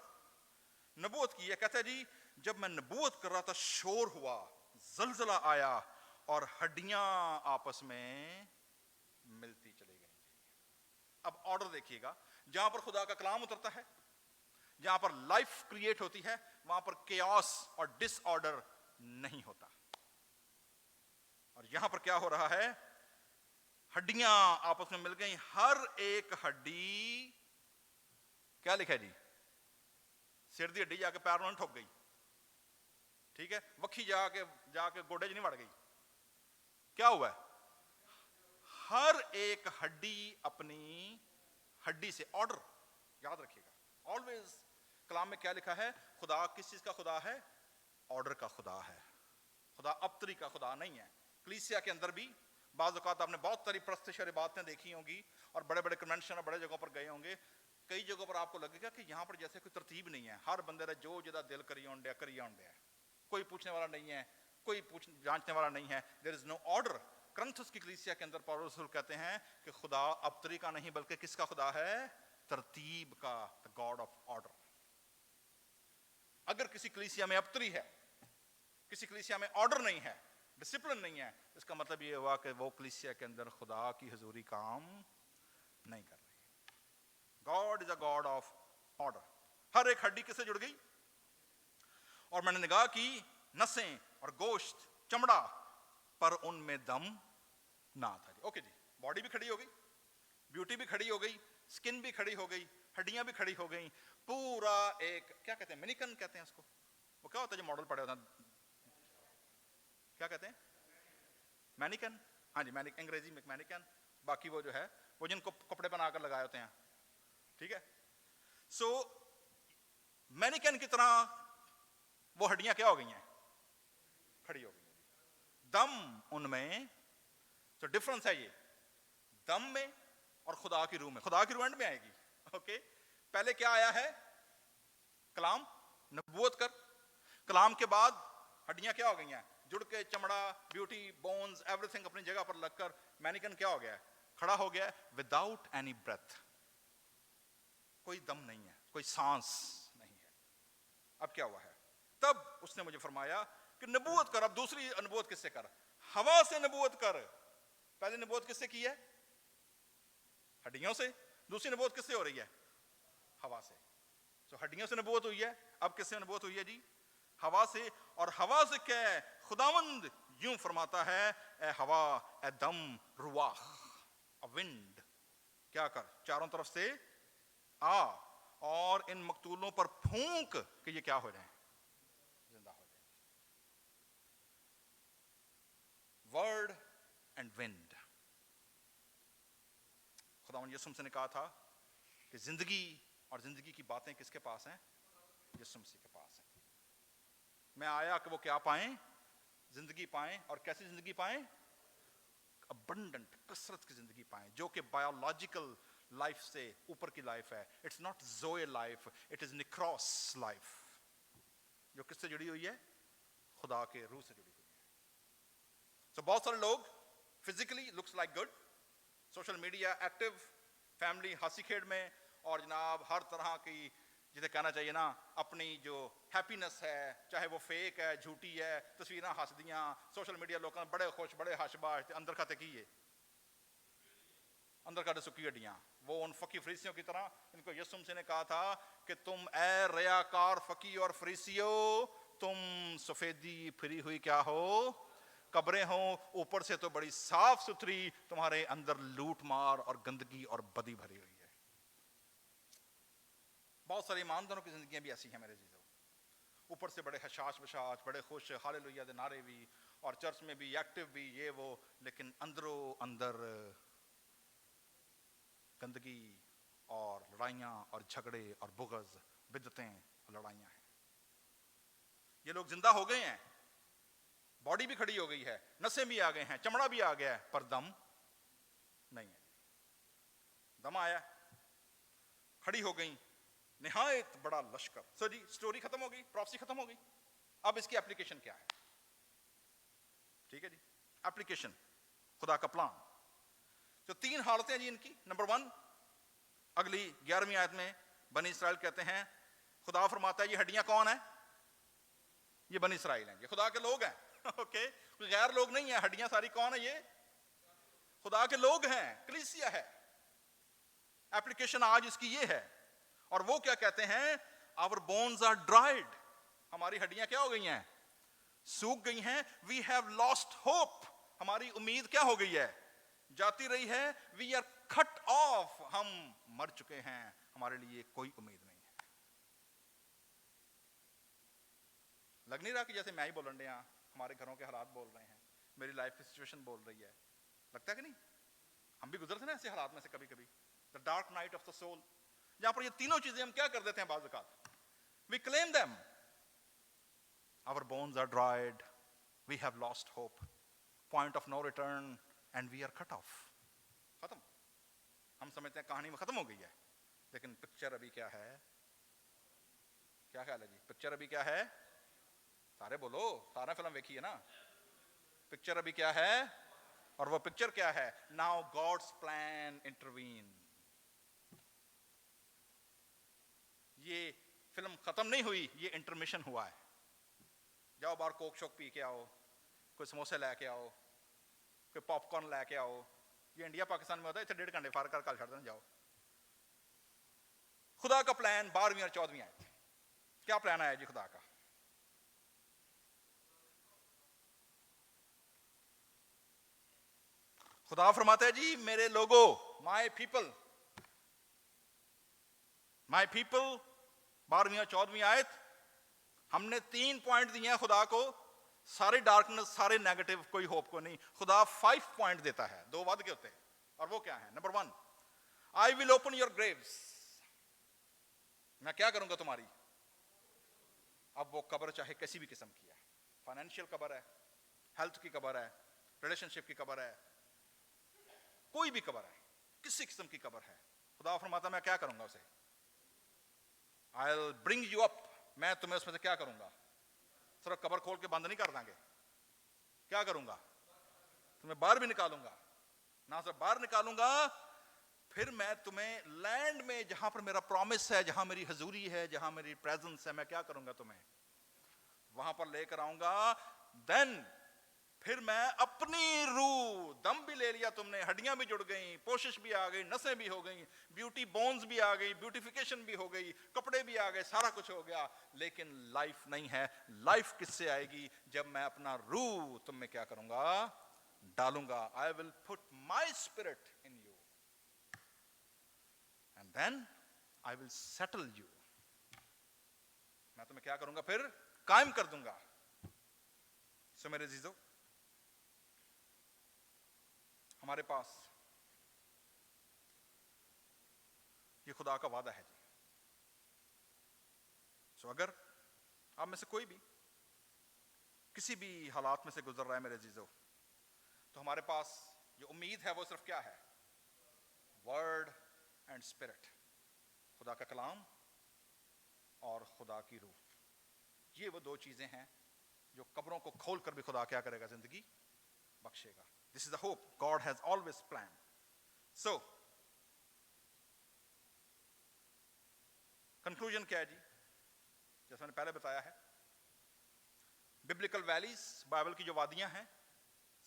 نبوت کی ہے. کہتا ہے جی جب میں نبوت کر رہا تھا شور ہوا, زلزلہ آیا اور ہڈیاں آپس میں ملتی چلی گئیں. اب آرڈر دیکھیے گا, جہاں پر خدا کا کلام اترتا ہے, جہاں پر لائف کریٹ ہوتی ہے, وہاں پر کیاس اور ڈس آرڈر نہیں ہوتا. اور یہاں پر کیا ہو رہا ہے؟ ہڈیاں آپس میں مل گئیں. ہر ایک ہڈی, کیا لکھا ہے جی؟ سر دی ہڈی جا کے پیر میں ٹھک گئی. ٹھیک ہے, وکھی جا کے گوڈے 'ਚ نہیں وڑ گئی. کیا ہوا ہے؟ ہر ایک ہڈی اپنی ہڈی سے, آرڈر یاد رکھیے گا آلویز. کلام میں کیا لکھا ہے؟ خدا کس چیز کا خدا ہے؟ آرڈر کا خدا ہے. خدا ابتری کا خدا نہیں ہے. کلیسیا کے اندر بھی بعض اوقات آپ نے بہت ساری پرستش اور عبادتیں دیکھی ہوں گی, اور بڑے بڑے کنونشن اور بڑے جگہوں پر گئے ہوں گے. کئی جگہوں پر آپ کو لگے گا کہ یہاں پر جیسے کوئی ترتیب نہیں ہے, ہر بندے جو جدا دل کری اونڈیا, کوئی پوچھنے والا نہیں ہے, کوئی جانچنے والا نہیں ہے. دیر از نو آرڈر. کرنتھس کی کلیسیا کے اندر پالوس رسول کہتے ہیں کہ خدا ابتری کا نہیں بلکہ کس کا خدا ہے؟ ترتیب کا, the God of order. اگر کسی کلیسیا میں ابتری ہے, کسی کلیسیا میں آرڈر نہیں ہے, ڈسپلن نہیں ہے, اس کا مطلب یہ ہوا کہ وہ کلیسیا کے اندر خدا کی حضوری کام نہیں کر رہی. God is a God of order. ہر ایک ہڈی کس سے جڑ گئی؟ اور میں نے نگاہ کی, نسیں اور گوشت, چمڑا, پر ان میں دم نہ تھا. اوکے جی, باڈی بھی کھڑی ہو گئی, بیوٹی بھی کھڑی ہو گئی, سکن بھی کھڑی ہو گئی, ہڈیاں بھی کھڑی ہو گئیں, پورا ایک کیا کہتے ہیں, مینیکن کہتے ہیں اس کو, وہ کیا ہوتا ہے جو ماڈل پڑے ہوتا ہے, کیا کہتے ہیں, مینیکن. ہاں جی, انگریزی میں مینیکن, باقی وہ جو ہے وہ جن کو کپڑے بنا کر لگائے ہوتے ہیں, ٹھیک ہے. سو مینیکن کی طرح وہ ہڈیاں کیا ہو گئی ہیں؟ کھڑی ہو گئی ہیں. دم ان میں, تو ڈفرنس ہے یہ دم میں اور خدا کی روح میں. خدا کی روح اینڈ میں آئے گی. اوکے, پہلے کیا آیا ہے؟ کلام, نبوت کر. کلام کے بعد ہڈیاں کیا ہو گئی ہیں؟ جڑ کے, چمڑا, بیوٹی, بونز, ایوری تھنگ اپنی جگہ پر لگ کر مینیکن کیا ہو گیا ہے؟ کھڑا ہو گیا ہے, وداؤٹ اینی بریتھ. کوئی دم نہیں ہے, کوئی سانس نہیں ہے. اب کیا ہوا ہے؟ تب اس نے مجھے فرمایا کہ نبوت کر. اب دوسری نبوت کس سے کر؟ ہوا سے نبوت کر. پہلے نبوت کس سے کی ہے؟ ہڈیوں سے. دوسری نبوت کس سے ہو رہی ہے؟ ہوا سے. تو ہڈیوں سے نبوت ہوئی ہے, اب کس سے نبوت ہوئی ہے جی؟ ہوا سے. اور ہوا سے کیا ہے؟ خداوند یوں فرماتا ہے, اے ہوا, اے دم, رواح, ونڈ, کیا کر, چاروں طرف سے آ, اور ان مقتولوں پر پھونک کہ یہ کیا ہو جائیں؟ زندہ ہو جائیں. ورڈ اینڈ ونڈ. خداوند یسوع مسیح نے کہا تھا کہ زندگی اور زندگی کی باتیں کس کے پاس ہیں؟ یسوع مسیح کے پاس ہیں. میں آیا کہ وہ کیا پائیں؟ زندگی پائیں. اور کیسی زندگی پائیں؟ ابنڈنٹ, کثرت کی زندگی پائیں, جو کہ بایولوجیکل لائف سے اوپر کی لائف ہے. It's not zoe life, it is necros life, جو کس سے جڑی ہوئی ہے؟ خدا کے روح سے جڑی ہوئی ہے. تو بہت سارے لوگ physically looks like good, social media active, family ہنسی کھیڑ میں, اور جناب ہر طرح کی جسے کہنا چاہیے نا اپنی جو ہیپینس ہے, چاہے وہ فیک ہے, جھوٹی ہے, تصویراں ہسدیاں, سوشل میڈیا لوگوں بڑے خوش, بڑے حشباش, اندر کھاتے کی ہے, اندر کھاتے سکی ہڈیاں. وہ ان فقی فریسیوں کی طرح, ان کو یسوع مسیح نے کہا تھا کہ تم اے ریاکار فقی اور فریسیو, تم سفیدی پھری ہوئی کیا ہو؟ قبریں ہوں, اوپر سے تو بڑی صاف ستھری, تمہارے اندر لوٹ مار اور گندگی اور بدی بھری ہوئی ہے. بہت سارے ایمانداروں کی زندگیاں بھی ایسی ہیں میرے عزیزو, اوپر سے بڑے حشاش بشاش, بڑے خوش, ہاللویا دے نعرے بھی, اور چرچ میں بھی ایکٹیو بھی, یہ وہ, لیکن اندرو اندر گندگی اور لڑائیاں اور جھگڑے اور بغض, بدعتیں اور لڑائیاں ہیں. یہ لوگ زندہ ہو گئے ہیں, باڈی بھی کھڑی ہو گئی ہے, نسیں بھی آ گئے ہیں, چمڑا بھی آ گیا ہے, پر دم نہیں ہے. دم آیا, کھڑی ہو گئی, نہایت بڑا لشکر. سو جی سٹوری ختم ہو گئی, پروفیسی ختم ہو گئی. اب اس کی اپلیکیشن کیا ہے؟ ٹھیک ہے جی, اپلیکیشن, خدا کا پلان. تو 3 حالتیں جی ان کی. نمبر 1, اگلی 11ویں آیت میں بنی اسرائیل کہتے ہیں, خدا فرماتا ہے یہ ہڈیاں کون ہیں؟ یہ بنی اسرائیل ہیں, یہ خدا کے لوگ ہیں. اوکے, کوئی غیر لوگ نہیں ہیں, ہڈیاں ساری کون ہیں؟ یہ خدا کے لوگ ہیں, کلیسیا ہے. اپلیکیشن آج اس کی یہ ہے. اور وہ کیا کہتے ہیں؟ our bones are dried, ہماری ہڈیاں کیا ہو گئی ہیں؟ سوکھ گئی ہیں. we have lost hope, ہماری امید کیا ہو گئی ہے؟ جاتی رہی ہے. we are cut off, ہم مر چکے ہیں, ہمارے لیے کوئی امید نہیں ہے. لگ نہیں رہا کہ جیسے میں ہی بول رہے ہیں, ہمارے گھروں کے حالات بول رہے ہیں, میری لائف کی سچویشن بول رہی ہے, لگتا ہے کہ نہیں؟ ہم بھی گزرتے ہیں نا ایسے حالات میں سے کبھی کبھی, the dark night of the civil, جہاں پر یہ تینوں چیزیں ہم کیا کر دیتے ہیں بعض اوقات, وی کلیم them, our bones are dried, we have lost hope, point of no return, and we are cut off. ختم. ہم سمجھتے ہیں کہانی میں ختم ہو گئی ہے, لیکن پکچر ابھی کیا ہے؟ کیا خیال ہے جی, پکچر ابھی کیا ہے؟ سارے بولو, سارا فلم دیکھی ہے نا, پکچر ابھی کیا ہے؟ اور وہ پکچر کیا ہے؟ Now God's plan intervene. یہ فلم ختم نہیں ہوئی, یہ انٹرمیشن ہوا ہے. جاؤ باہر کوک شوک پی کے آؤ, کوئی سموسے لے کے آؤ, کوئی پاپ کارن لے کے آؤ. یہ انڈیا پاکستان میں ہوتا ہے, اتنے 1.5 گھنٹے فار کر کل چھڑ دینا جاؤ. خدا کا پلان 12ویں اور 14ویں آیت, کیا پلان آیا جی خدا کا؟ خدا فرماتا ہے جی میرے لوگو, مائی پیپل, مائی پیپل, 12ویں اور 14ویں آیت, ہم نے 3 پوائنٹ دیے ہیں خدا کو, سارے ڈارکنس, سارے نیگیٹو, کوئی ہوپ کو نہیں. خدا 5 پوائنٹ دیتا ہے, 2 ود کے ہوتے ہیں, اور وہ کیا ہے؟ Number 1, I will open your graves, میں کیا کروں گا تمہاری. اب وہ قبر چاہے کسی بھی قسم کی ہے, فائنینشیل قبر ہے, ہیلتھ کی قبر ہے, ریلیشن شپ کی قبر ہے, کوئی بھی قبر ہے, کسی قسم کی قبر ہے, خدا فرماتا میں کیا کروں گا اسے؟ I'll bring you up, میں تمہیں اس میں سے کیا کروں گا؟ صرف قبر کھول کے بند نہیں کر دیں گے, کیا کروں گا؟ تمہیں باہر بھی نکالوں گا. نہ صرف باہر نکالوں گا, پھر میں تمہیں لینڈ میں جہاں پر میرا پرومس ہے, جہاں میری حضوری ہے, جہاں میری پریزنس ہے, میں کیا کروں گا تمہیں؟ وہاں پر لے کر آؤں گا. دین پھر میں اپنی روح, دم بھی لے لیا تم نے, ہڈیاں بھی جڑ گئیں, پوشش بھی آ گئی, نسیں بھی ہو گئیں, بیوٹی بونز بھی آ گئی, بیوٹیفیکیشن بھی ہو گئی, کپڑے بھی آ گئے, سارا کچھ ہو گیا, لیکن لائف نہیں ہے. لائف کس سے آئے گی؟ جب میں اپنا روح تم میں کیا کروں گا؟ ڈالوں گا. I will put my spirit in you and then I will settle you. میں تمہیں کیا کروں گا؟ پھر قائم کر دوں گا. سو میرے عزیزو, ہمارے پاس یہ خدا کا وعدہ ہے جی. سو اگر آپ میں سے کوئی بھی کسی بھی حالات میں سے گزر رہا ہے میرے عزیزو, تو ہمارے پاس جو امید ہے وہ صرف کیا ہے؟ ورڈ اینڈ اسپرٹ, خدا کا کلام اور خدا کی روح. یہ وہ 2 چیزیں ہیں جو قبروں کو کھول کر بھی خدا کیا کرے گا؟ زندگی بخشے گا. This is the hope God has always planned. So, conclusion کیا ہے جی؟ جیسے میں نے پہلے بتایا ہے, biblical valleys, بائبل کی جو وادیاں ہیں,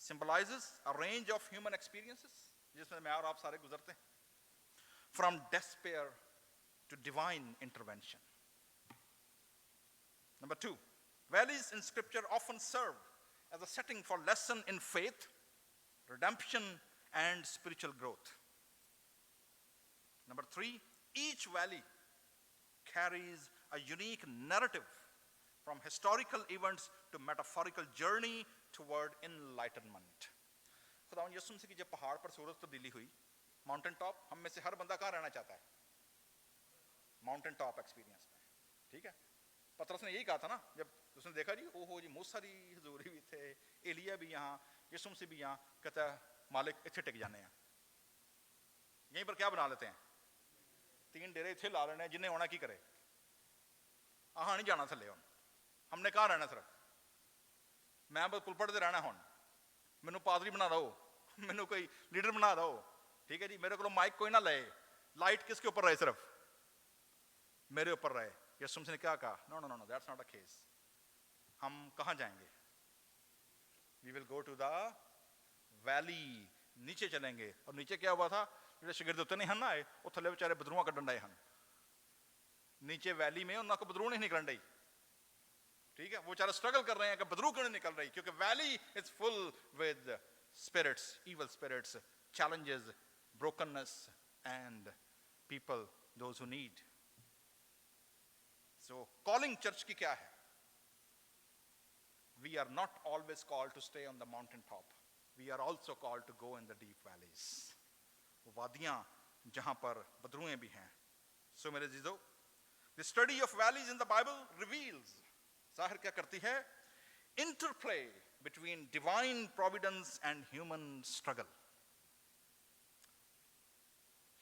symbolizes a range of human experiences, جس میں اور آپ سارے گزرتے ہیں, from despair to divine intervention. Number 2, valleys in scripture often serve as a setting for lesson in faith, redemption and spiritual growth. Number 3, each valley carries a unique narrative from historical events to metaphorical journey toward enlightenment. خداوند یسوع مسیح کی جب پہاڑ پر صورت تبدیلی ہوئی, mountain top, ہم میں سے ہر بندہ کہاں رہنا چاہتا ہے؟ ماؤنٹین ٹاپ ایکسپیرینس میں, ٹھیک ہے. پترس نے یہی کہا تھا نا, جب اس نے دیکھا جی اوہو جی موسیٰ دی حضوری بھی تھے, ایلیا بھی یہاں, یسوع مسیح بھی یہاں, کہتا ہے مالک اتنے ٹک جانے ہیں, یہیں پر کیا بنا لیتے ہیں؟ 3 ڈیرے اتنے لا لینے, جنہیں ہونا کی کرے, آہاں نہیں جانا تھلے. ہم نے کہاں رہنا؟ صرف میں بس پلپٹ دے رہنا, ہوں مینوں پادری بنا دو, مینوں کوئی لیڈر بنا دو, ٹھیک ہے جی. میرے کو مائک کوئی نہ لے, لائٹ کس کے اوپر رہے؟ صرف میرے اوپر رہے. یسوع مسیح نے کیا کہا؟ نو نو نو, دیٹس ناٹ اے کیس. ہم کہاں جائیں گے؟ وی ول گو ٹو دا ویلی, نیچے چلیں گے. اور نیچے کیا ہوا تھا؟ جڑے شاگرد ہوتے نہیں ہن آئے, وہ تھلے بیچارے بدروواں کڈن ڈے ہن. نیچے ویلی میں انہاں کو بدرو نہیں نکلن ڈئی, ٹھیک ہے. وہ بیچارے اسٹرگل کر رہے ہیں کہ بدرو کیوں نہیں نکل رہی, کیونکہ valley is full with spirits, evil spirits, challenges, brokenness and people, those who need. So calling church کی کیا ہے؟ we are not always called to stay on the mountain top. We are also called to go in the deep valleys. وادیاں جہاں پر بدروئیں بھی ہیں. So میرے عزیزو, the study of valleys in the Bible reveals, ظاہر کیا کرتی ہے, interplay between divine providence and human struggle.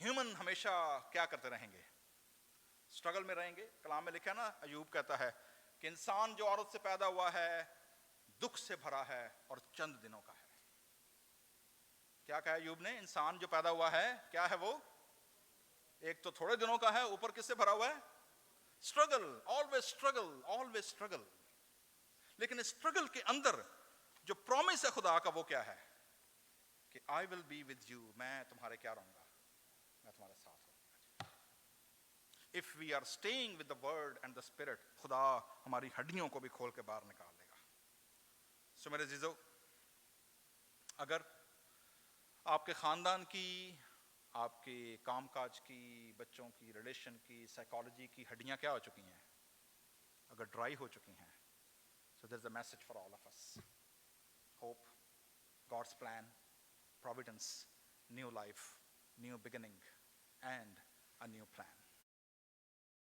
Human ہمیشہ کیا کرتے رہیں گے؟ اسٹرگل میں رہیں گے. کلام میں لکھا ہے نا, ایوب کہتا ہے کہ انسان جو عورت سے پیدا ہوا ہے دکھ سے بھرا ہے اور چند دنوں کا ہے. کیا کہا ایوب نے؟ انسان جو پیدا ہوا ہے کیا ہے وہ؟ ایک تو تھوڑے دنوں کا ہے, اوپر کس سے بھرا ہوا ہے؟ Struggle, always struggle, always struggle. لیکن اسٹرگل کے اندر جو پرومس ہے خدا کا وہ کیا ہے؟ کہ آئی ول بی ود یو, میں تمہارے کیا رہوں گا؟ میں تمہارے ساتھ رہوں گا. If we are staying with the word and the spirit, خدا ہماری ہڈیوں کو بھی کھول کے باہر نکال لے گا. سو میرے عزیزو, اگر آپ کے خاندان کی, آپ کے کام کاج کی, بچوں کی, ریلیشن کی, سائیکالوجی کی ہڈیاں کیا ہو چکی ہیں؟ اگر ڈرائی ہو چکی ہیں, so there's a message for all of us. Hope, God's plan, providence, new life, new beginning, and a new plan.